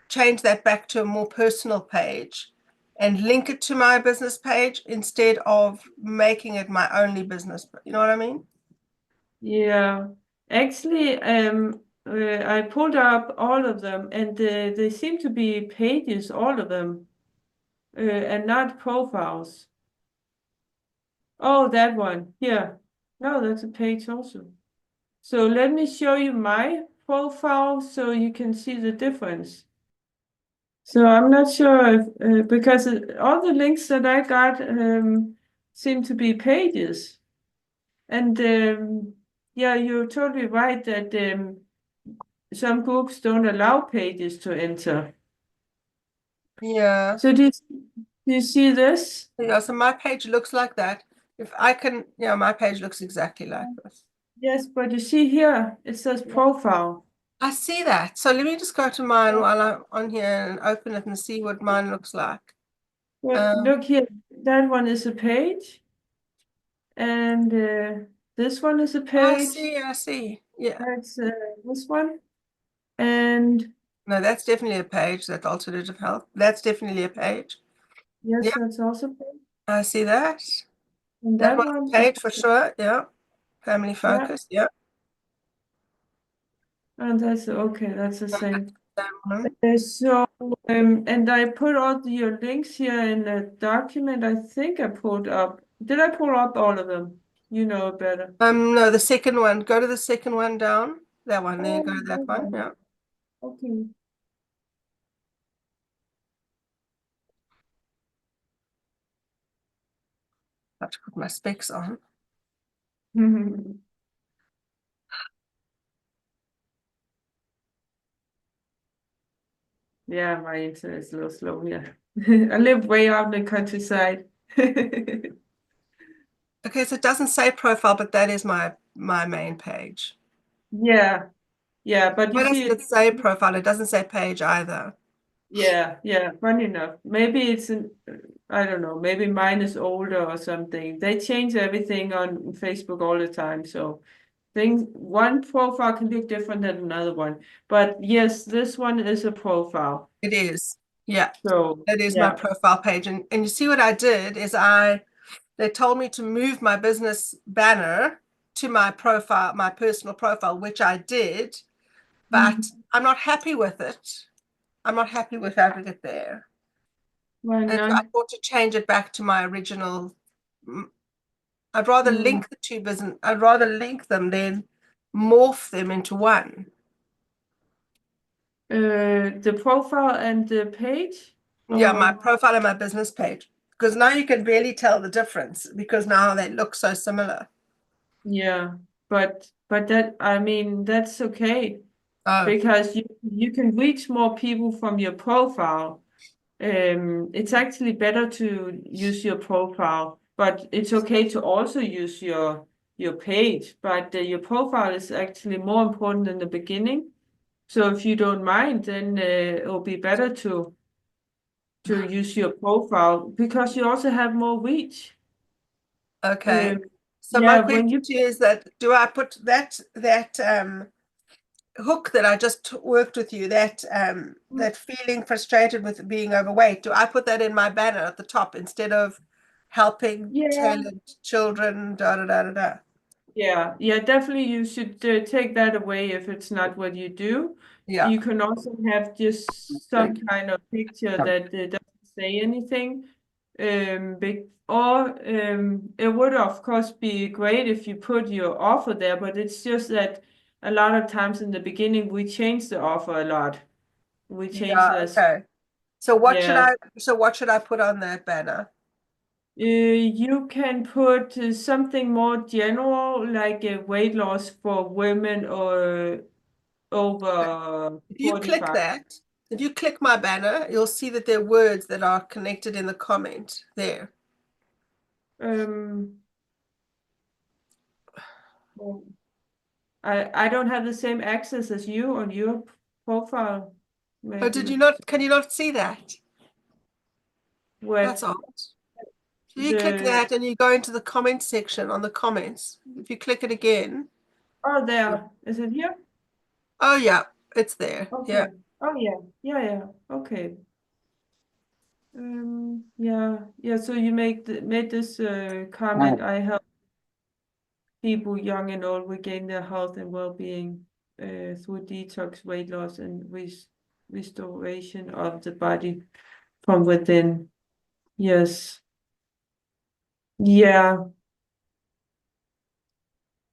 change that back to a more personal page and link it to my business page instead of making it my only business. You know what I mean? Yeah. Actually, I pulled up all of them, and they seem to be pages, all of them, and not profiles. Oh, that one. Here. No, that's a page also. So let me show you my profile so you can see the difference. So I'm not sure if, because all the links that I got seem to be pages. And yeah, you're totally right that some groups don't allow pages to enter. Yeah. So do you see this? Yeah, so my page looks like that. If I can, yeah, my page looks exactly like this. Yes, but you see here, it says profile. I see that. So let me just go to mine while I'm on here and open it and see what mine looks like. But look here, that one is a page, and this one is a I page. I see. Yeah. That's this one, and No, that's definitely a page, that alternative health. That's definitely a page. yes, Yeah. that's also page. I see that. And That that one's one a page for sure. Yeah. Family focus. Yeah. and that's okay. That's the same. That one. So, and I put all your links here in the document. I think I pulled up. Did I pull up all of them? You know better. No, the second one. Go to the second one down. That one there. Go to that one. Okay. Yeah. Okay. I have to put my specs on. Yeah, my internet is a little slow here. I live way out in the countryside. Okay, so it doesn't say profile, but that is my main page. Yeah, yeah, but you Why see doesn't it say profile? It doesn't say page either. yeah, funny enough. Maybe it's I don't know, maybe mine is older or something. They change everything on Facebook all the time, so one profile can look different than another one. But yes, this one is a profile. It is. Yeah, So that is my profile page. And you see what I did is they told me to move my business banner to my profile, my personal profile, which I did, but I'm not happy with it. I'm not happy with having it there. why And so I not? thought to change it back to my original. I'd rather link the two business, I'd rather link them than morph them into one. The profile and the page? Yeah, my Or profile and my business page. Because now you can really tell the difference because now they look so similar. yeah, but that I mean that's okay Oh, because you can reach more people from your profile. It's actually better to use your profile, but it's okay to also use your page. But your profile is actually more important in the beginning. So if you don't mind, then it'll be better to use your profile because you also have more reach. okay. So my Yeah, when question you to you is that do I put that hook that I just worked with you, that feeling frustrated with being overweight, do I put that in my banner at the top instead of helping yeah. tailored children, da da da da da? Yeah, definitely you should take that away if it's not what you do. Yeah. You can also have just some kind of picture that doesn't say anything. It would of course be great if you put your offer there, but it's just that a lot of times in the beginning we change the offer a lot. We change Yeah, this. okay. So Yeah. what should I put on that banner? You can put something more general, like a weight loss for women or over If you click 45. that, if you click my banner, you'll see that there are words that are connected in the comment there. Um, well, I don't have the same access as you on your profile. Oh, did you Maybe not? Can you not see that? what That's odd. So you click the that and you go into the comment section on the comments. If you click it again, oh there is it here? oh yeah, it's there. Yeah. Okay. Oh yeah. Okay. Yeah. So you made this comment. I help people young and old regain their health and well-being through detox, weight loss, and restoration of the body from within. Yes. Yeah.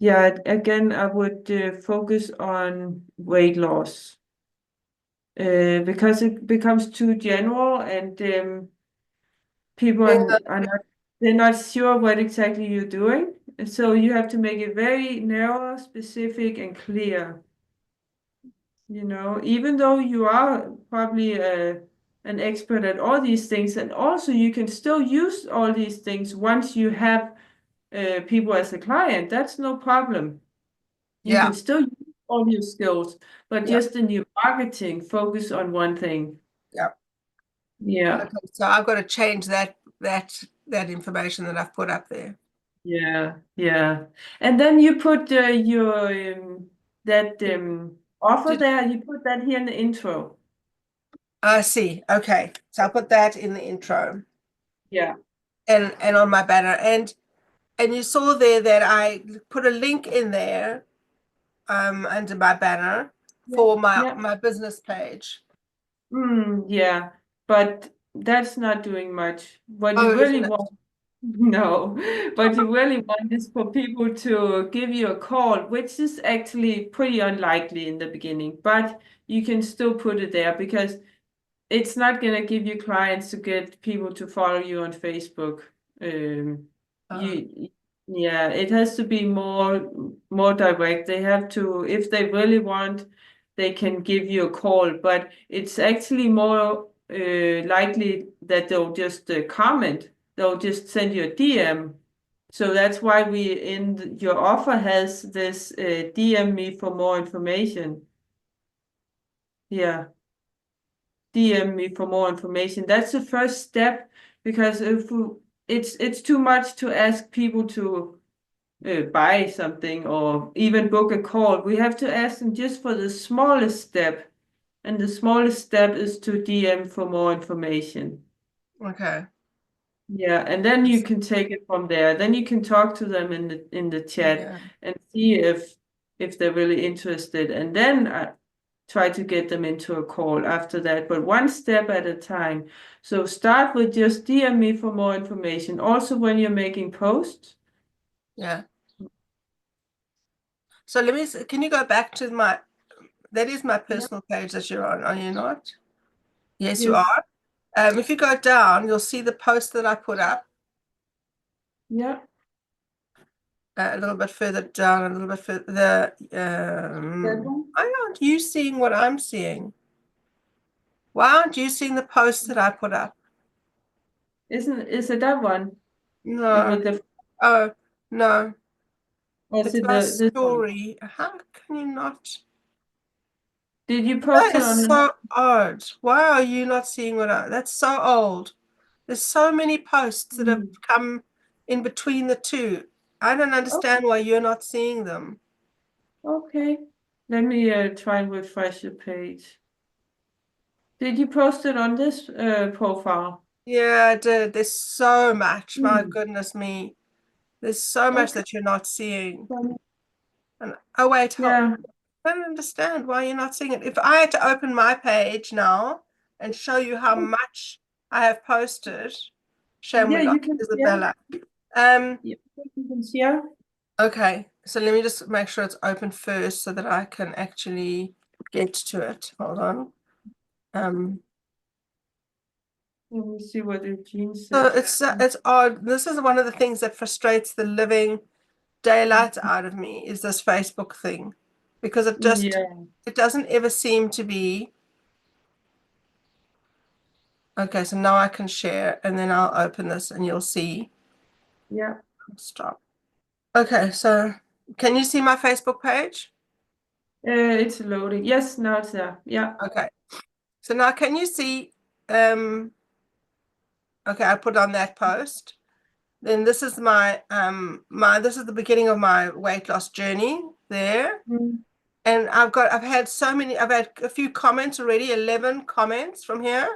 Yeah. Again, I would focus on weight loss because it becomes too general and people Yeah. are not they're not sure what exactly you're doing. So you have to make it very narrow, specific, and clear. You know, even though you are probably an expert at all these things, and also you can still use all these things once you have people as a client. That's no problem. You Yeah. can still use all your skills, but Yeah. just in your marketing, focus on one thing. Yeah. Yeah. Okay, so I've got to change that information that I've put up there. Yeah, yeah. And then you put your that offer Did- there, you put that here in the intro. I see. Okay. So I'll put that in the intro Yeah. and on my banner. And you saw there that I put a link in there under my banner for Yeah. my business page. Yeah, but that's not doing much. What you Oh, really isn't it? want, no, what you really want is for people to give you a call, which is actually pretty unlikely in the beginning, but you can still put it there because it's not gonna give you clients to get people to follow you on Facebook. Yeah, it has to be more direct. They have to, if they really want, they can give you a call, but it's actually more likely that they'll just comment. They'll just send you a DM. So that's why your offer has this DM me for more information. Yeah. DM me for more information. That's the first step because it's too much to ask people to buy something or even book a call. We have to ask them just for the smallest step, and the smallest step is to DM for more information. Okay. Yeah, and then you can take it from there. Then you can talk to them in the chat Yeah. and see if they're really interested, and then try to get them into a call after that, but one step at a time. So start with just DM me for more information. Also, when you're making posts. Yeah. So can you go back to that is my personal page that you're on, are you not? Yes, you Yes. are. If you go down, you'll see the post that I put up Yeah. a little bit further down, a little bit further. Why aren't you seeing what I'm seeing? Why aren't you seeing the post that I put up? Is it that one? No. With the Oh, no. or is It's it my this one? story. How can you not? Did you post That it on is so odd. Why are you not seeing that's so old. There's so many posts that have come in between the two. I don't understand why you're not seeing them. Okay. Let me try and refresh the page. Did you post it on this profile? Yeah, I did. There's so much. My Hmm. goodness me. There's so much Okay. that you're not seeing. And oh wait, Yeah. I don't understand why you're not seeing it. If I had to open my page now and show you how much I have posted, shame Yeah, we lost you can Isabella. share. You can share. Okay, so let me just make sure it's open first so that I can actually get to it. Hold on. Let me see what Eugene So said. it's odd. This is one of the things that frustrates the living daylight out of me is this Facebook thing, because it doesn't ever seem to be. Okay, so now I can share and then I'll open this and you'll see. Yeah. Stop. Okay, so can you see my Facebook page? It's loading. Yes, now it's there. Yeah. Okay. So now can you see okay, I put on that post. Then this is this is the beginning of my weight loss journey there. And I've had a few comments already, 11 comments from here.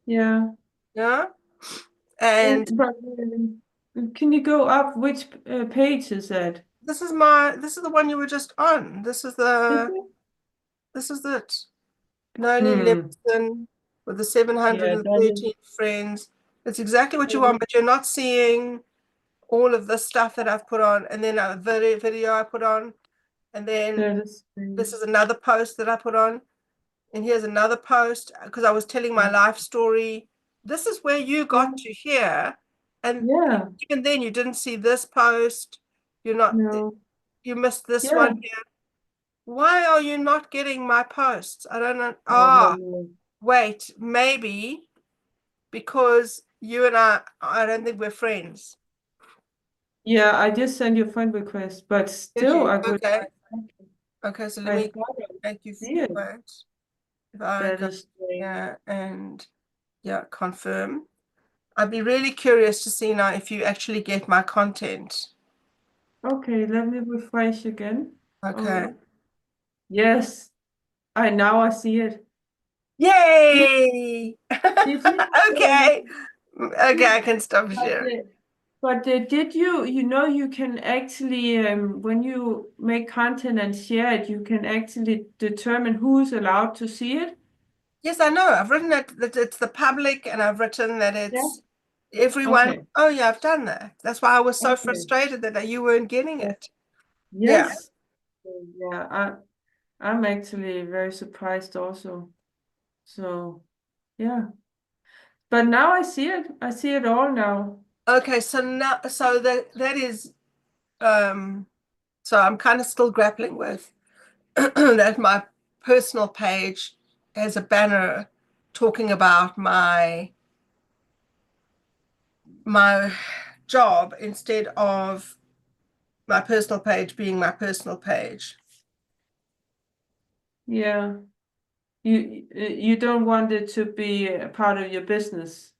Yeah. Yeah. And But can you go up? Which page is that? this is the one you were just on. This is it. Noni Lipton with the 713 friends. It's exactly what you want, but you're not seeing all of the stuff that I've put on, and then a video I put on, and then this is another post that I put on, and here's another post because I was telling my life story. This is where you got to hear And Yeah, even then, you didn't see this post. You're not, no, you missed this yeah. one here. Why are you not getting my posts? I don't know. I Ah, don't know. wait, maybe because you and I don't think we're friends. Yeah, I just sent you a friend request, but Did still, you? I would. Okay. Okay, so let I me thought I make you see it. wait. If I That go is strange. here and confirm. I'd be really curious to see now if you actually get my content. Okay, let me refresh again. Okay. Oh, yes. Now I see it. Yay! Did you? Okay. Okay, I can stop But, sharing. did you, you can actually, when you make content and share it, you can actually determine who's allowed to see it? Yes, I know. I've written it that it's the public, and I've written that it's everyone. Okay. Oh yeah, I've done that. That's why I was so Okay. frustrated that you weren't getting it. Yeah. Yes. Yeah, I'm actually very surprised also. So, yeah. But now I see it. I see it all now. Okay, so now so that is so I'm kind of still grappling with that my personal page has a banner talking about my job instead of my personal page being my personal page. Yeah. You don't want it to be a part of your business.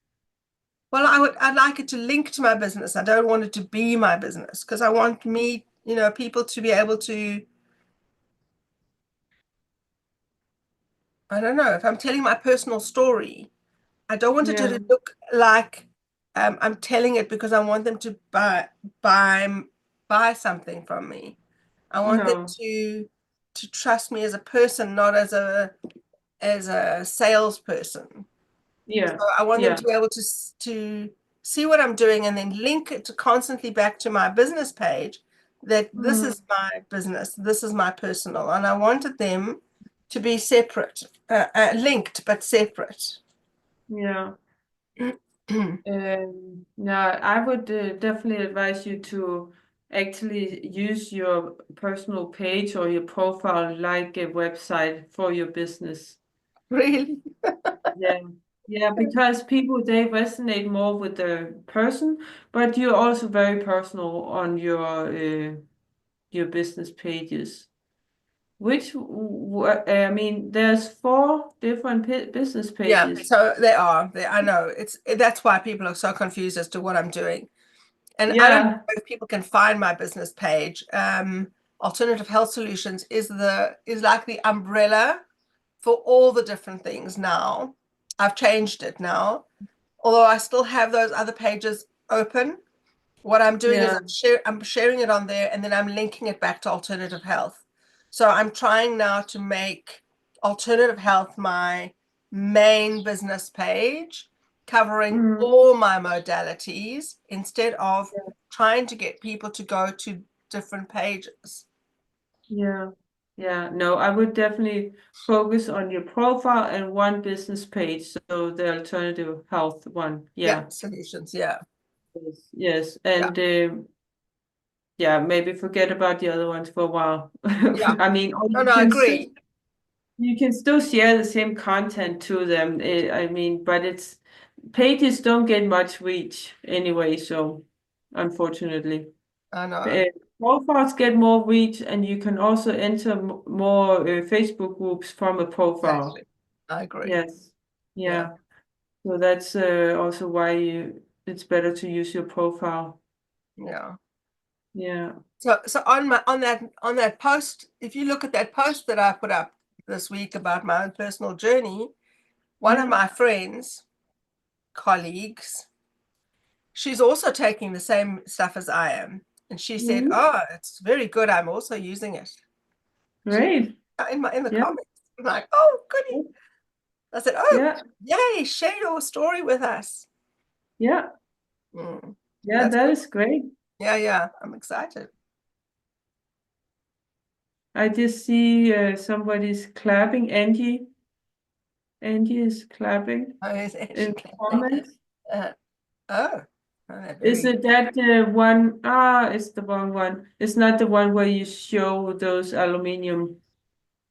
Well, I'd like it to link to my business. I don't want it to be my business because I want me, people to be able to, I don't know, if I'm telling my personal story, I don't want it Yeah. to look like I'm telling it because I want them to buy something from me. I want them No. to trust me as a person, not as a salesperson. Yeah. So I want them Yeah. to be able to see what I'm doing and then link it constantly back to my business page that this Mm. is my business, this is my personal, and I wanted them to be separate, linked but separate. Yeah. Yeah, I would definitely advise you to actually use your personal page or your profile like a website for your business. Really? Yeah. Yeah, because people they resonate more with the person, but you're also very personal on your business pages. I mean, there's 4 different business Yeah, pages. so they are. I know that's why people are so confused as to what I'm doing. And I don't know Yeah, if people can find my business page. Alternative Health Solutions is like the umbrella for all the different things now. I've changed it now. Although I still have those other pages open. What I'm doing is yeah, I'm sharing it on there and then I'm linking it back to Alternative Health. So I'm trying now to make Alternative Health my main business page, covering mm, all my modalities instead of trying to get people to go to different pages. yeah, yeah. No, I would definitely focus on your profile and one business page, so the alternative health one. Yeah, Yeah, solutions. Yeah. yes, yes. Yeah. And yeah, maybe forget about the other ones for a while. Yeah. I mean, or No, I agree. you can still share the same content to them. I mean, but it's pages don't get much reach anyway, so unfortunately. I know. Uh, Profiles get more reach, and you can also enter more Facebook groups from a profile. Exactly. I agree. Yes, Yeah. yeah. So that's also why it's better to use your profile. Yeah. Yeah. So on that post, if you look at that post that I put up this week about my own personal journey, one of my friends, colleagues, she's also taking the same stuff as I am. And she said, Mhm. "Oh, it's very good. I'm also using it." She Great. in the Yeah. comments. I'm like, "Oh, goody." I said, "Oh, Yeah. yay, share your story with us." Yeah. Mm, Yeah. that's That good. is great. Yeah, I'm excited. I just see somebody's clapping. Angie is clapping Oh, is in it? comments. Uh, oh. Is it that one? Ah, it's the wrong one. It's not the one where you show those aluminium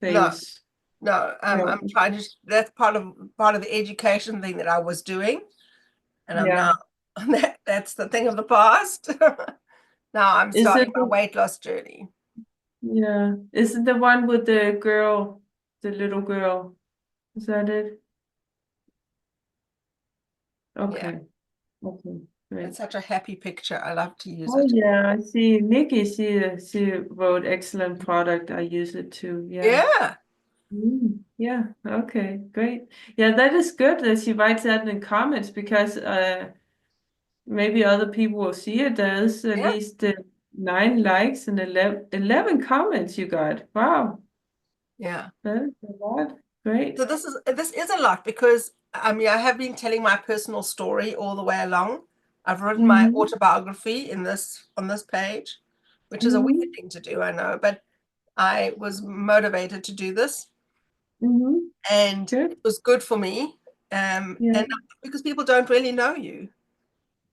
things. No, No. I'm trying to. That's part of the education thing that I was doing, and I'm Yeah. now that's the thing of the past. Now I'm Is starting it my the, weight loss journey. yeah. Is it the one with the girl, the little girl? Is that it? Okay. Okay. Great. It's such a happy picture. I love to use Oh it. yeah, I see. Nikki, she wrote excellent product. I use it too. Yeah. Yeah, Yeah. Okay. Great. Yeah, that is good that she writes that in comments because maybe other people will see it. There's at yeah, least 9 likes and 11 comments you got. Wow, yeah. that is a lot. Great. So this is a lot because I mean I have been telling my personal story all the way along. I've written my Mhm. autobiography on this page, which is a weird Mhm. thing to do, I know, but I was motivated to do this, Mhm. and Good. it was good for me. Yeah. And because people don't really know you,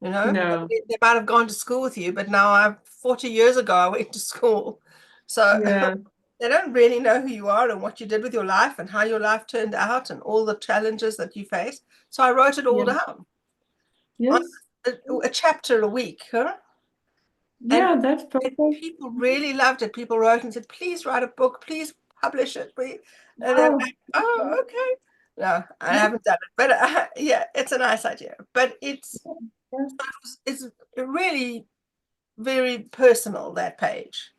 you know, No. they might have gone to school with you, but now 40 years ago I went to school, so Yeah. they don't really know who you are and what you did with your life and how your life turned out and all the challenges that you faced. So I wrote it all Yeah. down on Yes. a chapter a week, huh? And Yeah, that's perfect. people really loved it. People wrote and said, please write a book, please publish it. And then Wow. like, oh, okay. No, I Yeah. haven't done it, but yeah, it's a nice idea. But Yeah. it's really very personal, that page.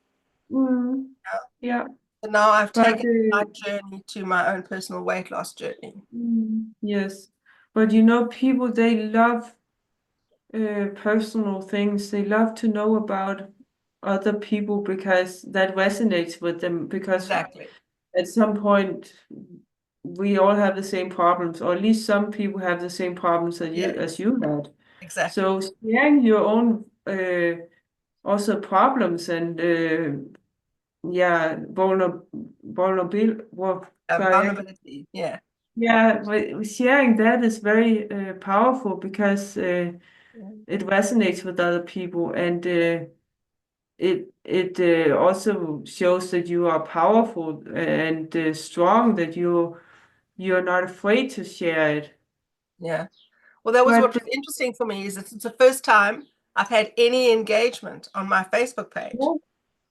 Mm. Yeah. Yeah. So now I've But taken my journey to my own personal weight loss journey. yes. But you know, people they love personal things. They love to know about other people because that resonates with them. Because Exactly. at some point, we all have the same problems, or at least some people have the same problems that Yeah, as you had. exactly. So sharing your own also problems and yeah, vulnerable. Well, sorry, Vulnerability. Yeah. yeah, sharing that is very powerful because it resonates with other people and it also shows that you are powerful and strong, that you're not afraid to share it. Yeah. Well, that was what But was interesting for me is it's the first time I've had any engagement on my Facebook page yeah,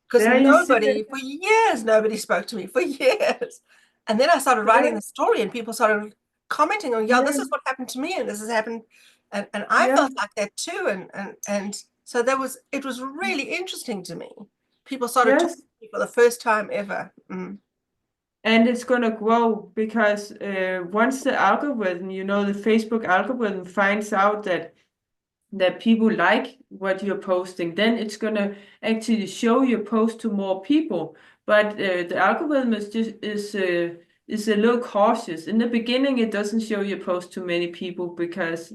because there you see nobody, it. for years, nobody spoke to me for years. And then I started writing Yeah, the story and people started commenting on, yeah, this yeah, is what happened to me and this has happened. And I yeah. felt like that too. And so it was really interesting to me. People started talking Yes. to me for the first time ever. And it's going to grow because once the algorithm, you know, the Facebook algorithm finds out that people like what you're posting, then it's going to actually show your post to more people. But the algorithm is a little cautious. In the beginning, it doesn't show your post to many people because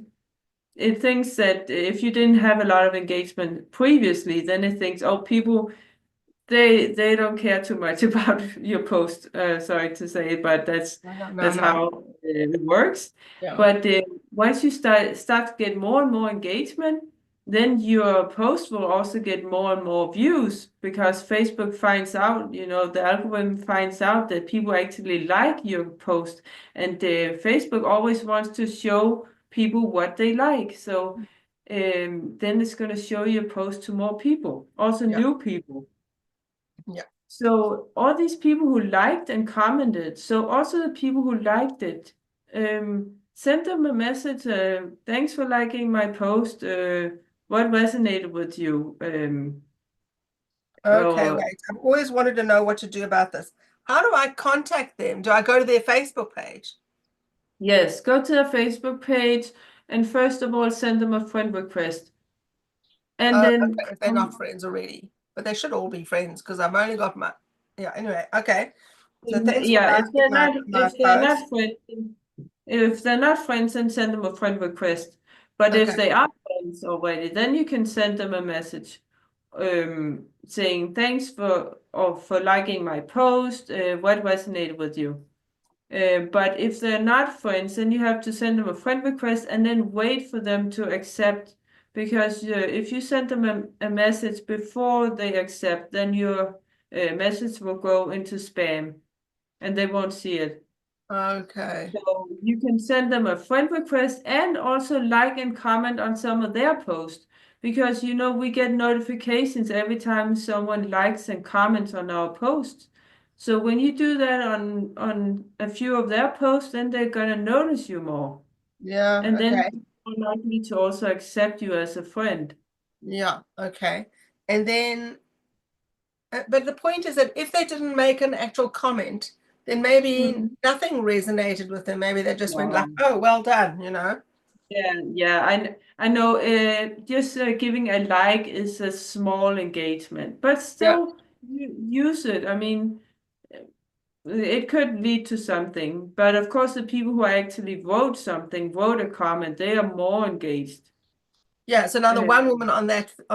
it thinks that if you didn't have a lot of engagement previously, then it thinks, oh, people they don't care too much about your post. Sorry to say it, but that's No. how it works. Yeah. But once you start to get more and more engagement, then your post will also get more and more views because Facebook finds out, you know, the algorithm finds out that people actually like your post, and Facebook always wants to show people what they like. So then it's going to show your post to more people, also Yeah. new people. Yeah. So all these people who liked and commented, so also the people who liked it, send them a message. Thanks for liking my post. What resonated with you? Okay, Or wait. I've always wanted to know what to do about this. How do I contact them? Do I go to their Facebook page? yes, go to their Facebook page and first of all send them a friend request, and then Okay, if they're not friends already, but they should all be friends because I've only got my, yeah, anyway, okay. So thanks for yeah, liking my post. if they're not friends, then send them a friend request. But if Okay, they are friends already, then you can send them a message saying thanks for liking my post. What resonated with you? But if they're not friends, then you have to send them a friend request and then wait for them to accept because if you send them a message before they accept, then your message will go into spam and they won't see it. Okay. So you can send them a friend request and also like and comment on some of their posts, because we get notifications every time someone likes and comments on our posts. So when you do that on a few of their posts, then they're gonna notice you more. Yeah. And then Okay. more likely to also accept you as a friend. Yeah. Okay. And then, but the point is that if they didn't make an actual comment, then maybe nothing resonated with them. Maybe they just went like, Wow. "Oh, well done," you know. Yeah, I know. Just giving a like is a small engagement, but Yeah. still use it. I mean, it could lead to something. But of course, the people who actually wrote something, wrote a comment, they are more engaged. Yeah. So now the Uh, one woman on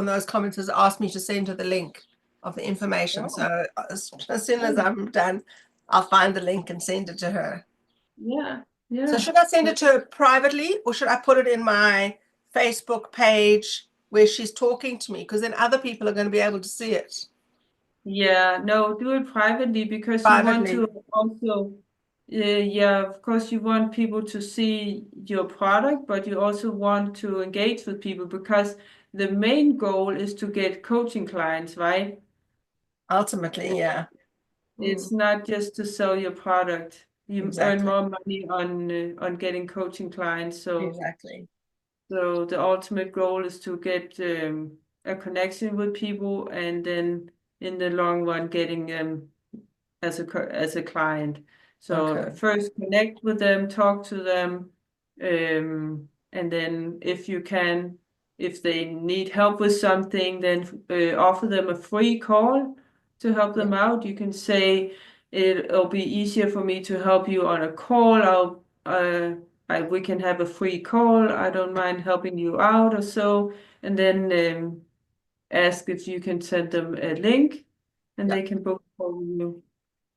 those comments has asked me to send her the link of the information. oh, So as soon as I'm done, I'll find the link and send it to her. yeah, So yeah. should I send it to her privately, or should I put it in my Facebook page where she's talking to me? Because then other people are going to be able to see it Yeah, no, do it privately, because you want privately. to also, yeah, of course, you want people to see your product, but you also want to engage with people, because the main goal is to get coaching clients, right? Ultimately, yeah. It's not just to sell your product. You earn Exactly. more money on getting coaching clients. Exactly. So the ultimate goal is to get a connection with people, and then in the long run, getting them as a client. So Okay. first connect with them, talk to them, and then if they need help with something, then offer them a free call to help them out. You can say, it'll be easier for me to help you on a call. We can have a free call. I don't mind helping you out or so. And then ask if you can send them a link, and Yeah. they can book for you.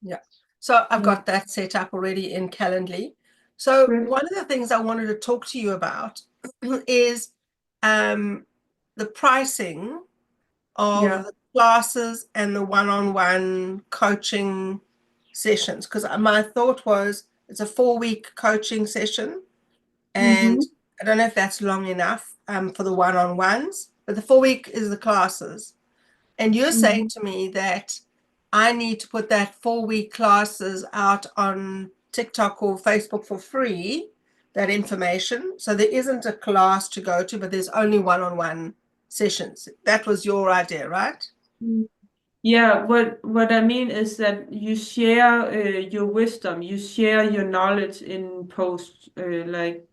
Yeah. So I've Yeah. got that set up already in Calendly. So Great. one of the things I wanted to talk to you about is the pricing of Yeah. the classes and the one-on-one coaching sessions. Because my thought was it's a 4-week coaching session, and Mm-hmm. I don't know if that's long enough for the one-on-ones, but the 4-week is the classes. And you're saying Mm-hmm. to me that I need to put that 4-week classes out on TikTok or Facebook for free, that information. So there isn't a class to go to, but there's only one-on-one sessions. That was your idea, right? Yeah, what I mean is that you share your wisdom, you share your knowledge in posts, like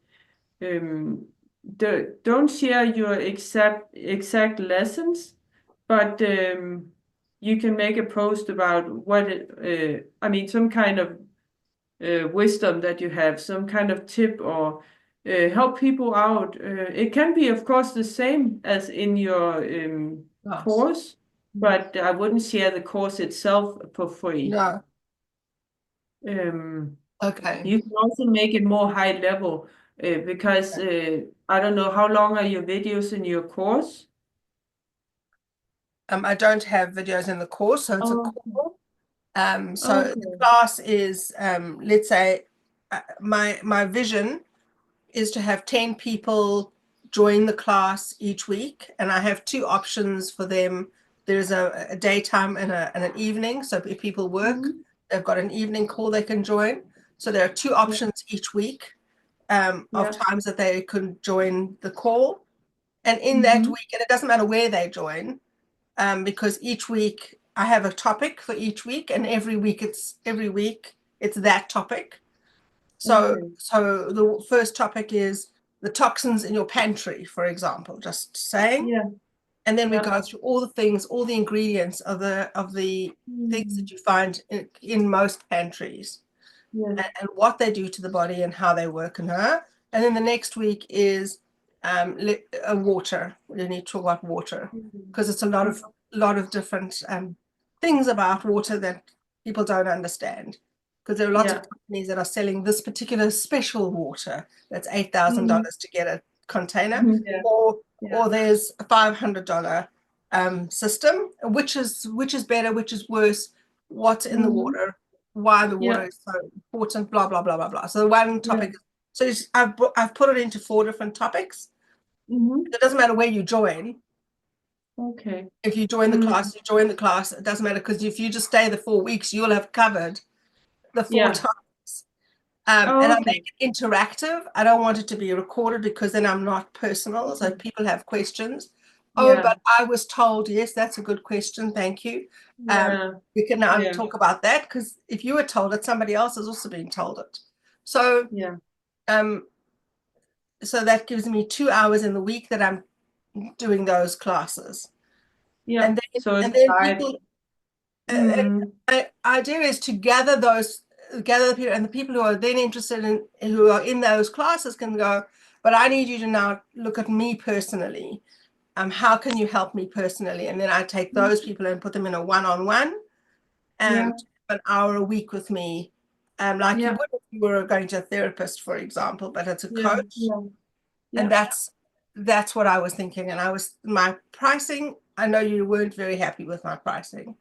don't share your exact lessons, but you can make a post about I mean, some kind of wisdom that you have, some kind of tip, or help people out. It can be, of course, the same as in your Yes. course, but I wouldn't share the course itself for free. No. Um, Okay. you can also make it more high level, because I don't know, how long are your videos in your course? I don't have videos in the course, so it's a Oh, call. So the okay. class is, let's say, my vision is to have 10 people join the class each week, and I have 2 options for them. There's a daytime and an evening. So if people work, Mhm. they've got an evening call they can join. So there are 2 Yeah, options each week of yeah. times that they can join the call. And in that Mm-hmm. week, and it doesn't matter where they join, because each week I have a topic for each week, and every week it's that topic. So Okay. the first topic is the toxins in your pantry, for example, just saying. Yeah, And then we yeah. go through all the things, all the ingredients of the things Mm. that you find in most pantries, Yes. and what they do to the body and how they work in her. And then the next week is water. We need to talk about water, Mhm. because it's a lot of different things about water that people don't understand. Because there are lots of Yeah. companies that are selling this particular special water that's Mm. $8,000 to get a container, Yeah. or Yeah. or there's a $500 system. Which is better? Which is worse? What's in the Mhm. water? Why the water Yeah. is so important? Blah blah blah blah blah. So the one topic. So I've put it into 4 different topics. Mhm. It doesn't matter where you join. Okay. If you join the Mm. class, you join the class. It doesn't matter, because if you just stay the 4 weeks, you'll have covered the 4 Yeah. topics. Oh, And I okay. make it interactive. I don't want it to be recorded, because then I'm not personal. So if people have questions, oh, Yeah. but I was told, yes, that's a good question. Thank you. Yeah. We can now Yeah. talk about that, because if you were told it, somebody else has also been told it. So Yeah. so that gives me 2 hours in the week that I'm doing those classes. Yeah. And So it's then live. people, Mm. my idea is to gather the people, and the people who are then interested in, who are in those classes, can go, but I need you to now look at me personally. How can you help me personally? And then I take those people and put them in a one-on-one, Yeah. an hour a week with me, like you Yeah. would if you were going to a therapist, for example, but it's a Yeah. coach. Yeah. And Yeah. that's what I was thinking. And my pricing, I know you weren't very happy with my pricing,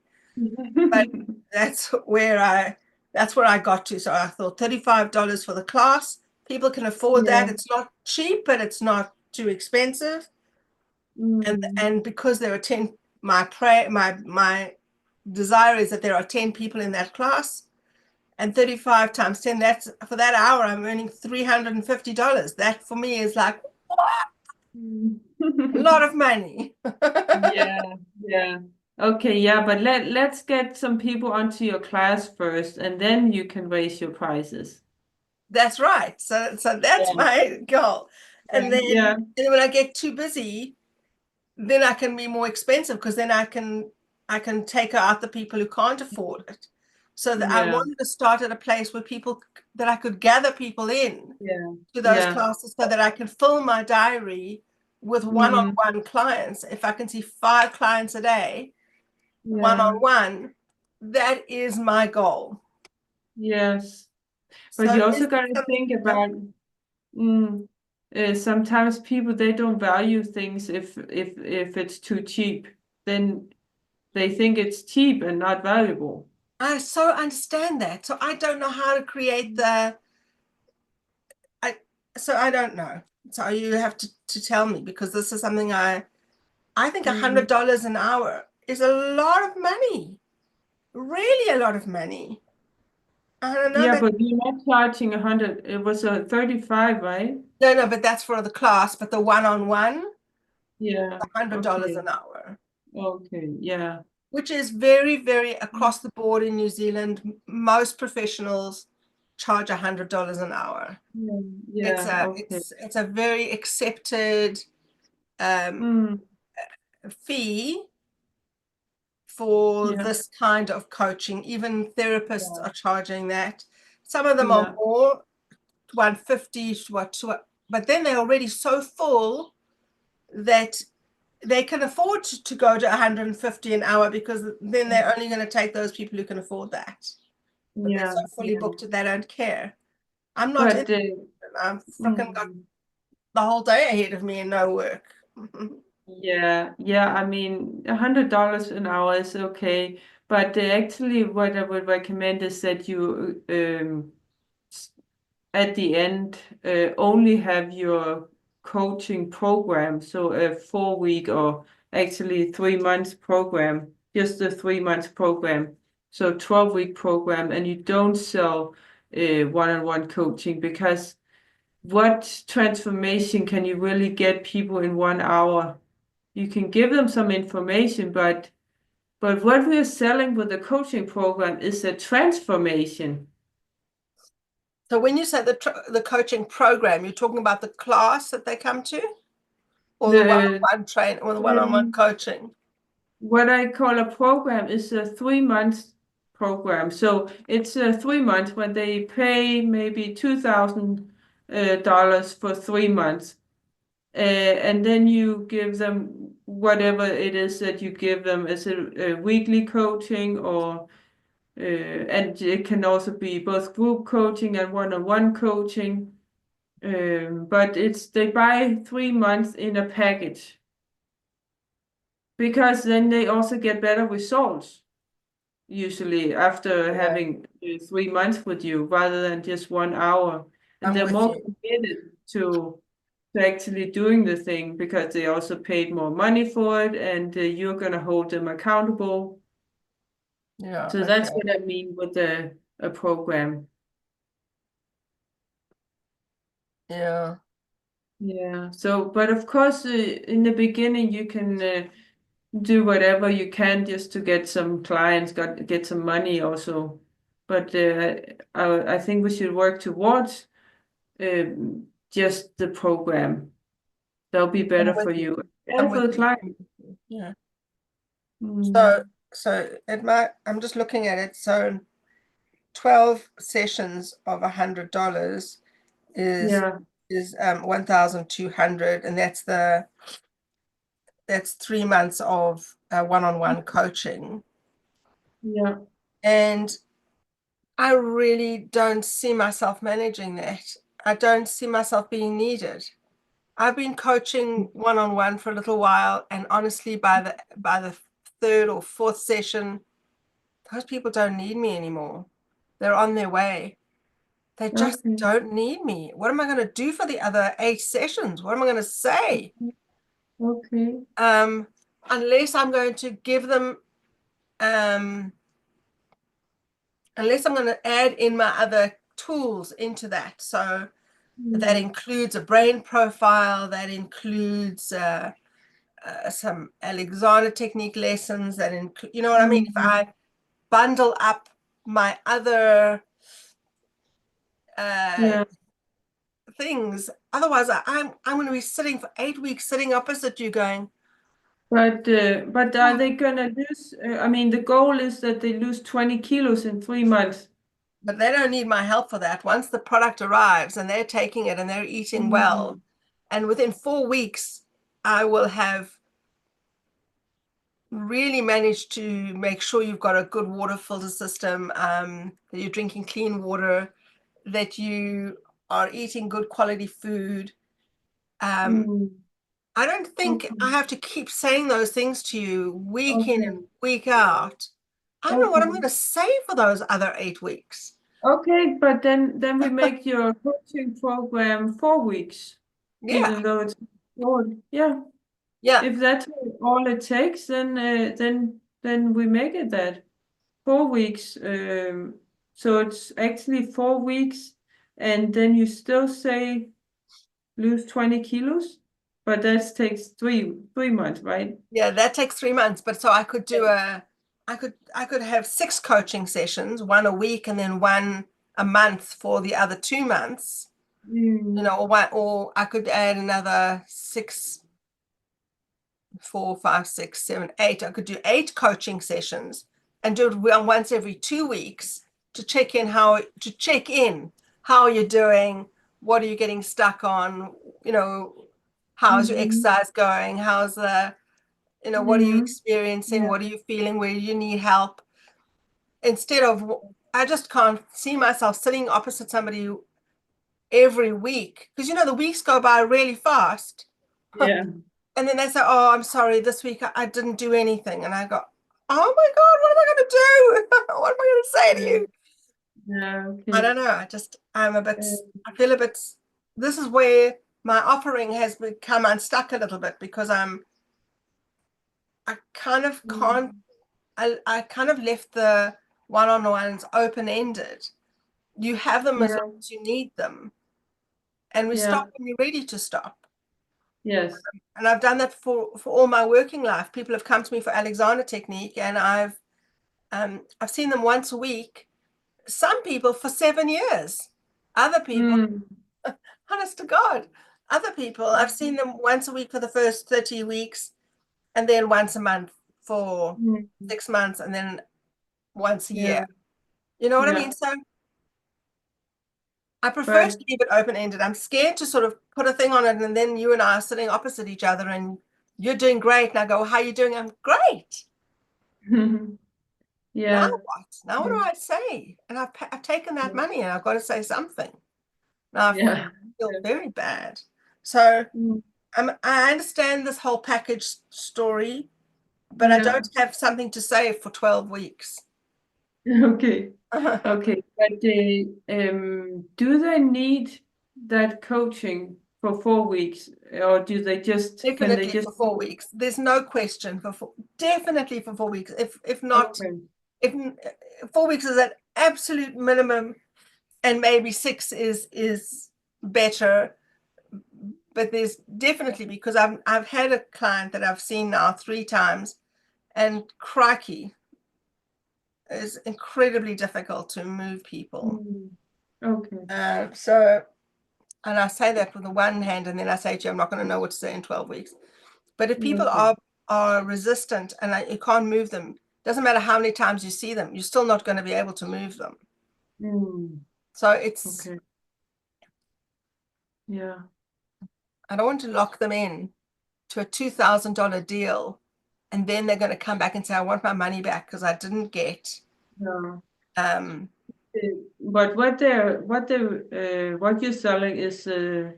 but that's where I got to. So I thought $35 for the class. People can afford Yeah. that. It's not cheap, but it's not too expensive. Mm. And because there are 10, my desire is that there are 10 people in that class, and 35 times 10, that's for that hour, I'm earning $350. That for me is like, what? A lot of money. Yeah, yeah. Okay, yeah, but let's get some people onto your class first, and then you can raise your prices. That's right. So that's Yeah, my goal. yeah, And then yeah, when I get too busy, then I can be more expensive, because then I can take out the people who can't afford it. So that I yeah, wanted to start at a place where that I could gather people in yeah, to those yeah. classes, so that I can fill my diary with Mm, one-on-one clients. If I can see 5 clients a day, yeah, one-on-one, that is my goal. yes. But So you is also that gotta something? think about mm, sometimes people they don't value things if it's too cheap. Then they think it's cheap and not valuable. I so understand that. So I don't know how to create the I so I don't know. So you have to tell me, because this is something I think Mm. $100 an hour is a lot of money. Really a lot of money. I don't know Yeah, that. but you're not charging 100. It was a 35, right? No, but that's for the class, but the one-on-one, Yeah. $100 Okay. an hour, Okay. Yeah. which is very, very across the board in New Zealand. Most professionals charge $100 an hour. Yeah. It's Yeah. a Okay. it's a very accepted um, Mm. fee for Yeah. this kind of coaching. Even therapists Yeah. are charging that. Some of them are Yeah. more, 150 to what, but then they're already so full that they can afford to go to 150 an hour, because then they're only going to take those people who can afford that. But they're Yeah. so fully Yeah. booked that they don't care. I'm not in. But I'm fucking got mm, the whole day ahead of me and no work. yeah. Yeah. I mean, $100 an hour is okay. But actually, what I would recommend is that you at the end only have your coaching program, so a 4 week or actually 3 months program, just a 3 months program, so 12-week program, and you don't sell one-on-one coaching, because what transformation can you really get people in 1 hour? You can give them some information, but what we're selling with the coaching program is a transformation. So when you say the coaching program, you're talking about the class that they come to, or the The one-on-one train, or the one-on-one um, coaching? what I call a program is a 3 month program. So it's 3 months when they pay maybe $2,000 for 3 months. And then you give them whatever it is that you give them as a weekly coaching, or and it can also be both group coaching and one-on-one coaching. but they buy 3 months in a package because then they also get better results usually after Yeah. having 3 months with you rather than just 1 hour. And I'm they're with more you. committed to actually doing the thing because they also paid more money for it, and you're gonna hold them accountable. Yeah. So that's Okay. what I mean with a program. Yeah. Yeah. So, but of course, in the beginning, you can do whatever you can just to get some clients, get some money also. But I think we should work towards just the program. That'll be I'm better with for you. you I'm and for with the you. client. Yeah. Mm, So I'm just looking at it. So 12 sessions of $100 is yeah. 1,200, and that's 3 months of one-on-one coaching. Yeah. And I really don't see myself managing that. I don't see myself being needed. I've been coaching one-on-one for a little while, and honestly, by the third or fourth session, those people don't need me anymore. They're on their way. They just Okay. don't need me. What am I going to do for the other 8 sessions? What am I going to say? Okay. Unless I'm going to give them, um, unless I'm going to add in my other tools into that. So that Mm, includes a brain profile, that includes some Alexander technique lessons, that include, you know what I mean? If I bundle up my other yeah. things, otherwise I'm going to be sitting for 8 weeks, sitting opposite you, going, But are they gonna lose? I mean, the goal is that they lose 20 kilos in 3 months. but they don't need my help for that. Once the product arrives and they're taking it and they're eating well, and within 4 weeks, I will have really managed to make sure you've got a good water filter system, that you're drinking clean water, that you are eating good quality food. Mm, I don't think I okay. have to keep saying those things to you week in Okay. and week out. I don't know what I'm going Okay. to say for those other 8 weeks. Okay, but then we make your coaching program 4 weeks, Yeah, even though it's short. Yeah. yeah, If that's all it takes, then we make it that 4 weeks. So it's actually 4 weeks, and then you still say lose 20 kilos, but that takes three months, right? yeah. That takes 3 months, but so I could do I could have 6 coaching sessions, one a week, and then one a month for the other 2 months. Mm, Or I could add another 6, 4, 5, 6, 7, 8. I could do 8 coaching sessions and do it once every 2 weeks to check in how you're doing, what are you getting stuck on, how's your mhm, exercise going, how's what are you mhm. experiencing, Yeah. what are you feeling, where you need help. Instead of, I just can't see myself sitting opposite somebody every week, because the weeks go by really fast. Yeah. And then they say, "Oh, I'm sorry, this week I didn't do anything." And I go, "Oh my God, what am I going to do? What am I going to say to you?" Yeah. I Okay. don't know. Uh, I feel a bit, this is where my offering has become unstuck a little bit, because I kind of can't, mm, I kind of left the one-on-ones open-ended. You have them as yeah. long as you need them, and we Yeah. stop when you're ready to stop. Yes. And I've done that for all my working life. People have come to me for Alexander technique, and I've seen them once a week. Some people for 7 years. Other people, Mm, honest to God, other people, I've seen them once a week for the first 30 weeks, and then once a month for mm, 6 months, and then once a year. yeah. You know what I Yeah. mean? So I prefer to But leave it open-ended. I'm scared to sort of put a thing on it, and then you and I are sitting opposite each other, and you're doing great. And I go, "How are you doing?" I'm great. Now yeah. what? Now what do I say? And I've taken that money, and I've got to say something. Now Yeah. I feel very bad. So Mm. I understand this whole package story, but I Yeah. don't have something to say for 12 weeks. Okay. Okay. But do they need that coaching for 4 weeks, or do they just can they Definitely just for 4 weeks. There's no question definitely for 4 weeks. If not, okay. if 4 weeks is an absolute minimum, and maybe 6 is better. But there's definitely, because I've had a client that I've seen now 3 times, and crikey, it's incredibly difficult to move people. Mm. Okay. So, and I say that with the one hand, and then I say to you, I'm not going to know what to say in 12 weeks. But if people Okay. are resistant and you can't move them, doesn't matter how many times you see them, you're still not going to be able to move them. Mm. So it's, Okay. Yeah. I don't want to lock them in to a $2,000 deal, and then they're going to come back and say, I want my money back because I didn't get. No. Um, But what you're selling is a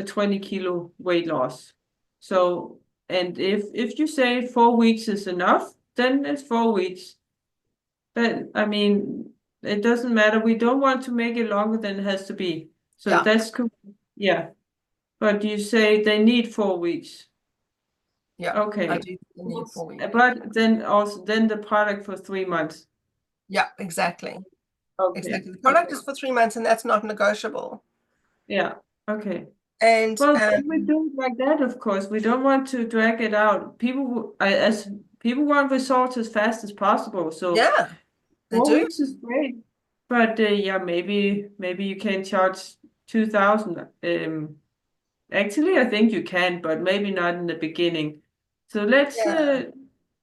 20 kilo weight loss. So, and if you say 4 weeks is enough, then it's 4 weeks. But I mean, it doesn't matter. We don't want to make it longer than it has to be. So Yeah. that's cool. Yeah. But you say they need 4 weeks. Yeah, Okay. I do need 4 weeks. But then the product for 3 months. Yeah, exactly. Okay. Exactly. The product Okay. is for 3 months, and that's not negotiable. Yeah. Okay. And Well, then we do it like that, of course. We don't want to drag it out. As people want results as fast as possible. So yeah, they 4 weeks is great. But yeah, maybe you can charge 2,000. Actually, I think you can, but maybe not in the beginning. So let's Yeah.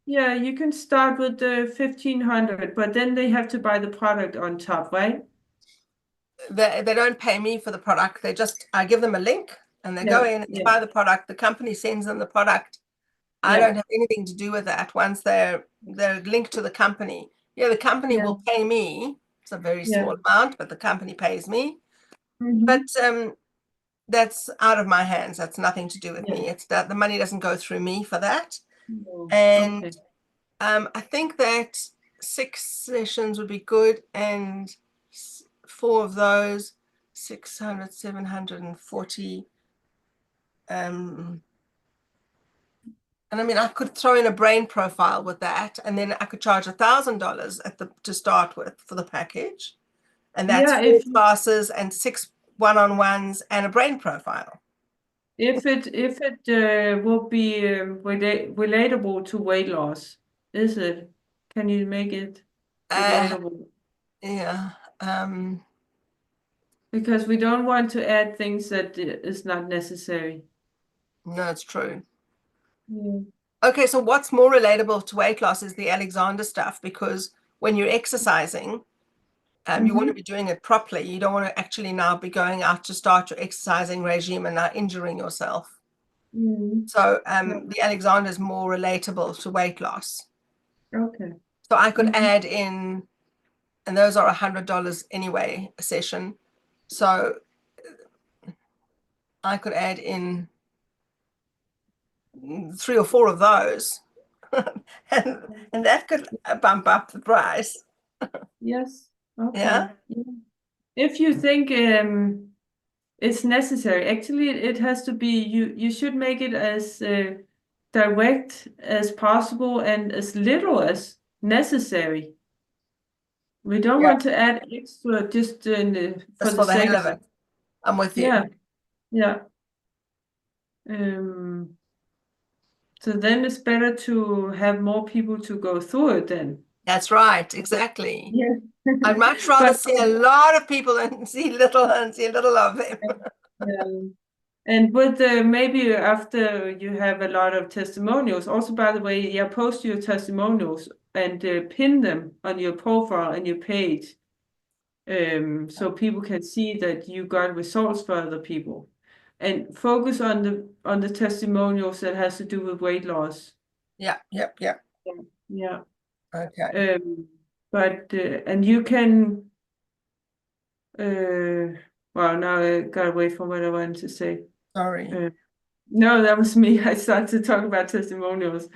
yeah, you can start with the 1,500, but then they have to buy the product on top, right? They don't pay me for the product. I give them a link, and they go Yeah, in and they yeah, buy the product. The company sends them the product. I yeah, don't have anything to do with that. Once they're linked to the company, the company yeah, will pay me. It's a very yeah. small amount, but the company pays me. Mhm. But that's out of my hands. That's nothing to do with Yeah. me. It's that the money doesn't go through me for that. No. And Okay. I think that 6 sessions would be good, and 4 of those, 600, 740. And I mean, I could throw in a brain profile with that, and then I could charge $1,000 to start with for the package, and that's Yeah, 4 classes and 6 one-on-ones and a brain profile. if it will be relatable to weight loss, is it? Can you make it Uh, relatable? yeah. Because we don't want to add things that is not necessary. No, it's true. Yeah. Okay, so what's more relatable to weight loss is the Alexander stuff, because when you're exercising, you want to be doing it properly. You don't want to actually now be going out to start your exercising regime and now injuring yourself. Mhm. So Yeah. the Alexander is more relatable to weight loss. Okay. So I could add in, and those are $100 anyway, a session. So I could add in 3 or 4 of those, and that could bump up the price. Yes. Okay. Yeah. Yeah. If you think it's necessary, actually it has to be you should make it as direct as possible and as little as necessary. We don't Yeah. want to add extra just for Just the for the sake hell of of it. I'm with you. Yeah. Yeah. Um, so then it's better to have more people to go through it then. That's right. Exactly. Yeah. I'd much rather But see a lot of people and see little of them. and with maybe after you have a lot of testimonials, also by the way, yeah, post your testimonials and pin them on your profile and your page, so people can see that you got results for other people, and focus on the testimonials that has to do with weight loss. Yeah. Yep. Yep. Yeah. Okay. But and you can Wow, now I got away from what I wanted to say. Sorry. No, that was me. I started to talk about testimonials.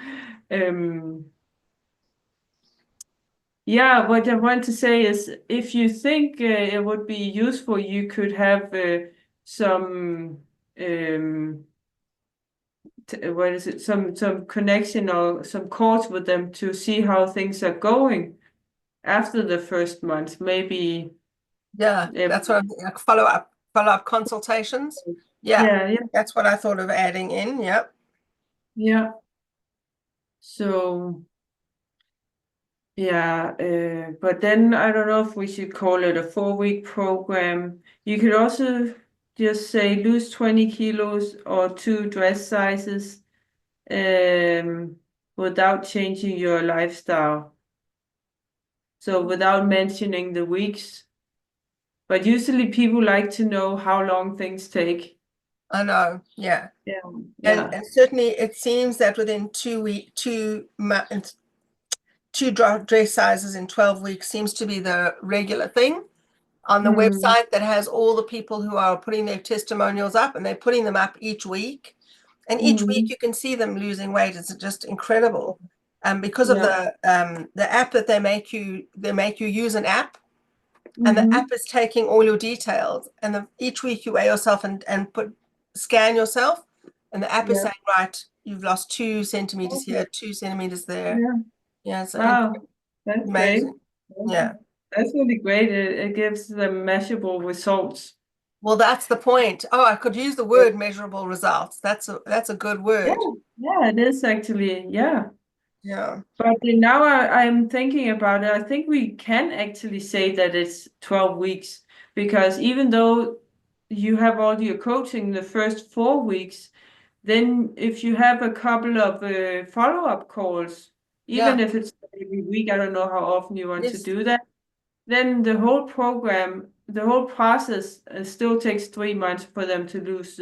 Yeah, what I want to say is if you think it would be useful, you could have some what is it, some connection or some calls with them to see how things are going after the first month. Maybe Yeah, that's what I'm like follow-up consultations. Yeah, yeah, that's what I thought of adding in. Yep. yeah. So yeah, but then I don't know if we should call it a 4-week program. You could also just say lose 20 kilos or 2 dress sizes without changing your lifestyle. So without mentioning the weeks. But usually people like to know how long things take. I know. Yeah. Yeah, And yeah. certainly it seems that within 2 dress sizes in 12 weeks seems to be the regular thing on the website that has all the people who are putting their testimonials up, and they're putting them up each week. And each week you can see them losing weight. It's just incredible. Because of Yeah. the app that they make you use an app, and the app is taking all your details. And each week you weigh yourself and scan yourself, and the app is Yeah. saying, right, you've lost 2 centimeters here, 2 centimeters there. Yeah. Yeah, so Wow, that's great. amazing. Yeah. That's really great. It gives them measurable results. Well, that's the point. Oh, I could use the word measurable results. That's a good Yeah, word. yeah, it is actually. Yeah. Yeah. But now I'm thinking about it. I think we can actually say that it's 12 weeks because even though you have all your coaching the first 4 weeks, then if you have a couple of follow-up calls, even Yeah. if it's every week, I don't know how often you want to Yes. do that, then the whole program, the whole process still takes 3 months for them to lose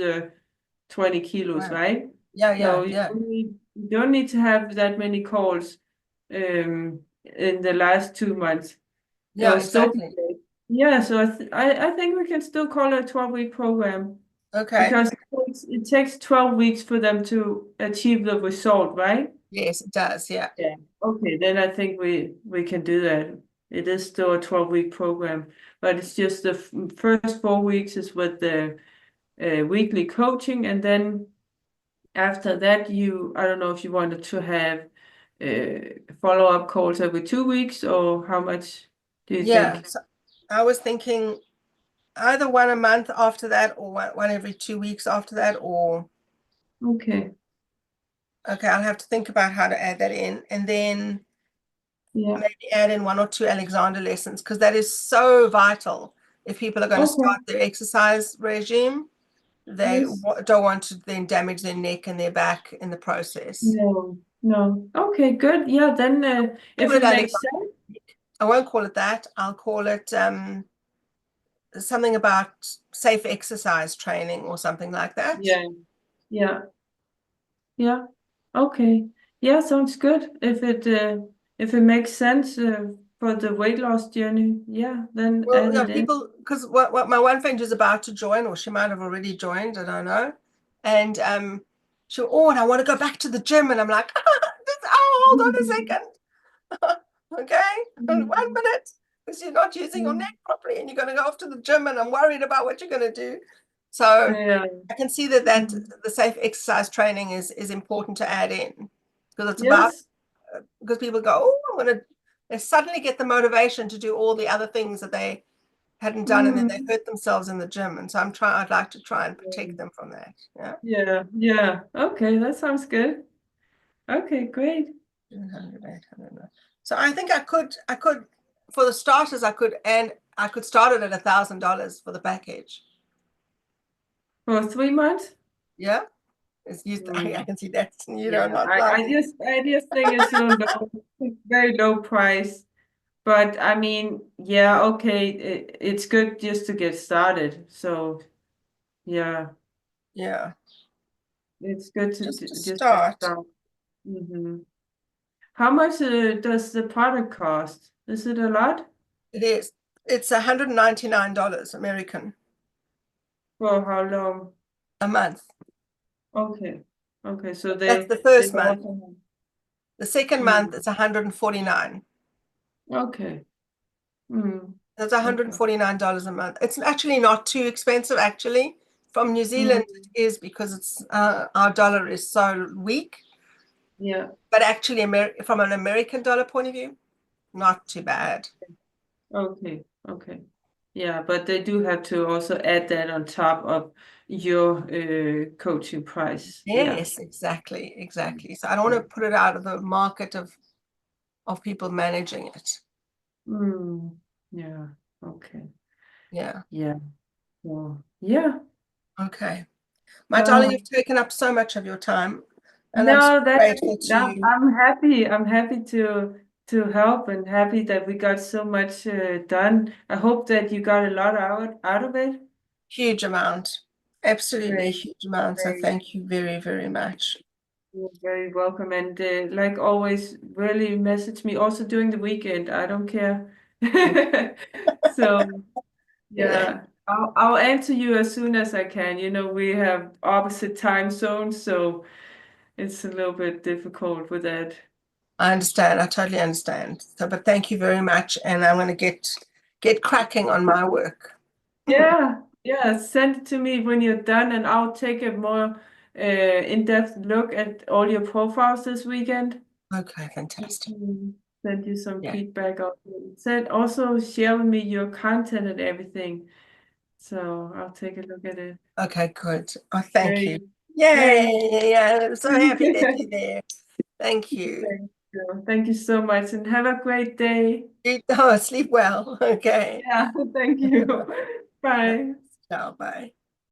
20 kilos, Right. right? Yeah, yeah, So yeah. you don't need to have that many calls in the last 2 months. It Yeah, will still be exactly. great. Yeah, so I think we can still call it a 12-week program Okay. because it takes 12 weeks for them to achieve the result, right? Yes, it does. Yeah. Yeah. Okay, then I think we can do that. It is still a 12-week program, but it's just the first 4 weeks is with the weekly coaching, and then after that, I don't know if you wanted to have follow-up calls every 2 weeks, or how much do you Yeah. think? So I was thinking either one a month after that, or one every 2 weeks after that, or Okay. okay, I'll have to think about how to add that in, and then Yeah. maybe add in 1 or 2 Alexander lessons, because that is so vital if people are going to Okay. start their exercise regime. They Yes. don't want to then damage their neck and their back in the process. No. No. Okay, good. Yeah, then if Call it it makes Alexander. sense. I won't call it that. I'll call it something about safe exercise training or something like that. Yeah. Yeah. Yeah. Okay. Yeah, sounds good. If it makes sense for the weight loss journey, yeah, then Well, add yeah, it in. people, because what my one friend is about to join, or she might have already joined, I don't know. And she, oh, and I want to go back to the gym. And I'm like, hold on a second. Okay, 1 minute, because you're not using your neck properly, and you're going to go off to the gym, and I'm worried about what you're going to do. So Yeah. I can see that the safe exercise training is important to add in, because it's about, Yes. because people go, oh, they suddenly get the motivation to do all the other things that they hadn't done, and then they hurt themselves in the gym. And so I'd like to try and protect them from that. Yeah. Yeah. Yeah. Okay, that sounds good. Okay, great. 700, 800. So I think I could, for the starters, I could start it at $1,000 for the package. For 3 months? Yeah. It's used, I can see that, Yeah, not I laughing. just think it's a low, very low price. But I mean, yeah, okay, it's good just to get started. So yeah, Yeah. it's good to Just to just get start, started. How much does the product cost? Is it a lot? it is. It's $199 American. For how long? a month. Okay. Okay. So That's the they first month. also have. The second month it's 149. Okay. Mm. That's $149 a month. It's actually not too expensive, actually. From New Zealand, Mm. it is because it's our dollar is so weak. Yeah. But actually, from an American dollar point of view, not too bad. Okay. Okay. Yeah, but they do have to also add that on top of your coaching price. Yeah. Yes, exactly, exactly. So I don't want to put it out of the market of people managing it. Mm. Yeah. Okay. Yeah. Yeah. Well, yeah. Okay. My darling, you've taken up so much of your time, and I'm so No, that's grateful to you. I'm happy. I'm happy to help and happy that we got so much done. I hope that you got a lot out of it. Huge amount. Absolutely Great, huge amount. So great. thank you very, very much. You're very welcome. And like always, really message me also during the weekend. I don't care. So yeah, I'll answer you as soon as I can. You know, we have opposite time zones, so it's a little bit difficult with that. I understand. I totally understand. So, but thank you very much, and I'm going to get cracking on my work. Yeah, yeah. Send it to me when you're done, and I'll take a more in-depth look at all your profiles this weekend. Okay, fantastic. Send you some Yeah. feedback. Also share with me your content and everything. So I'll take a look at it. Okay, good. Oh, thank you. Great. Yay! Yeah, I'm so happy that you're there. Thank you. Thank you. Thank you so much, and have a great day. Oh, sleep well. Okay. Yeah, thank you. Bye. Ciao, bye.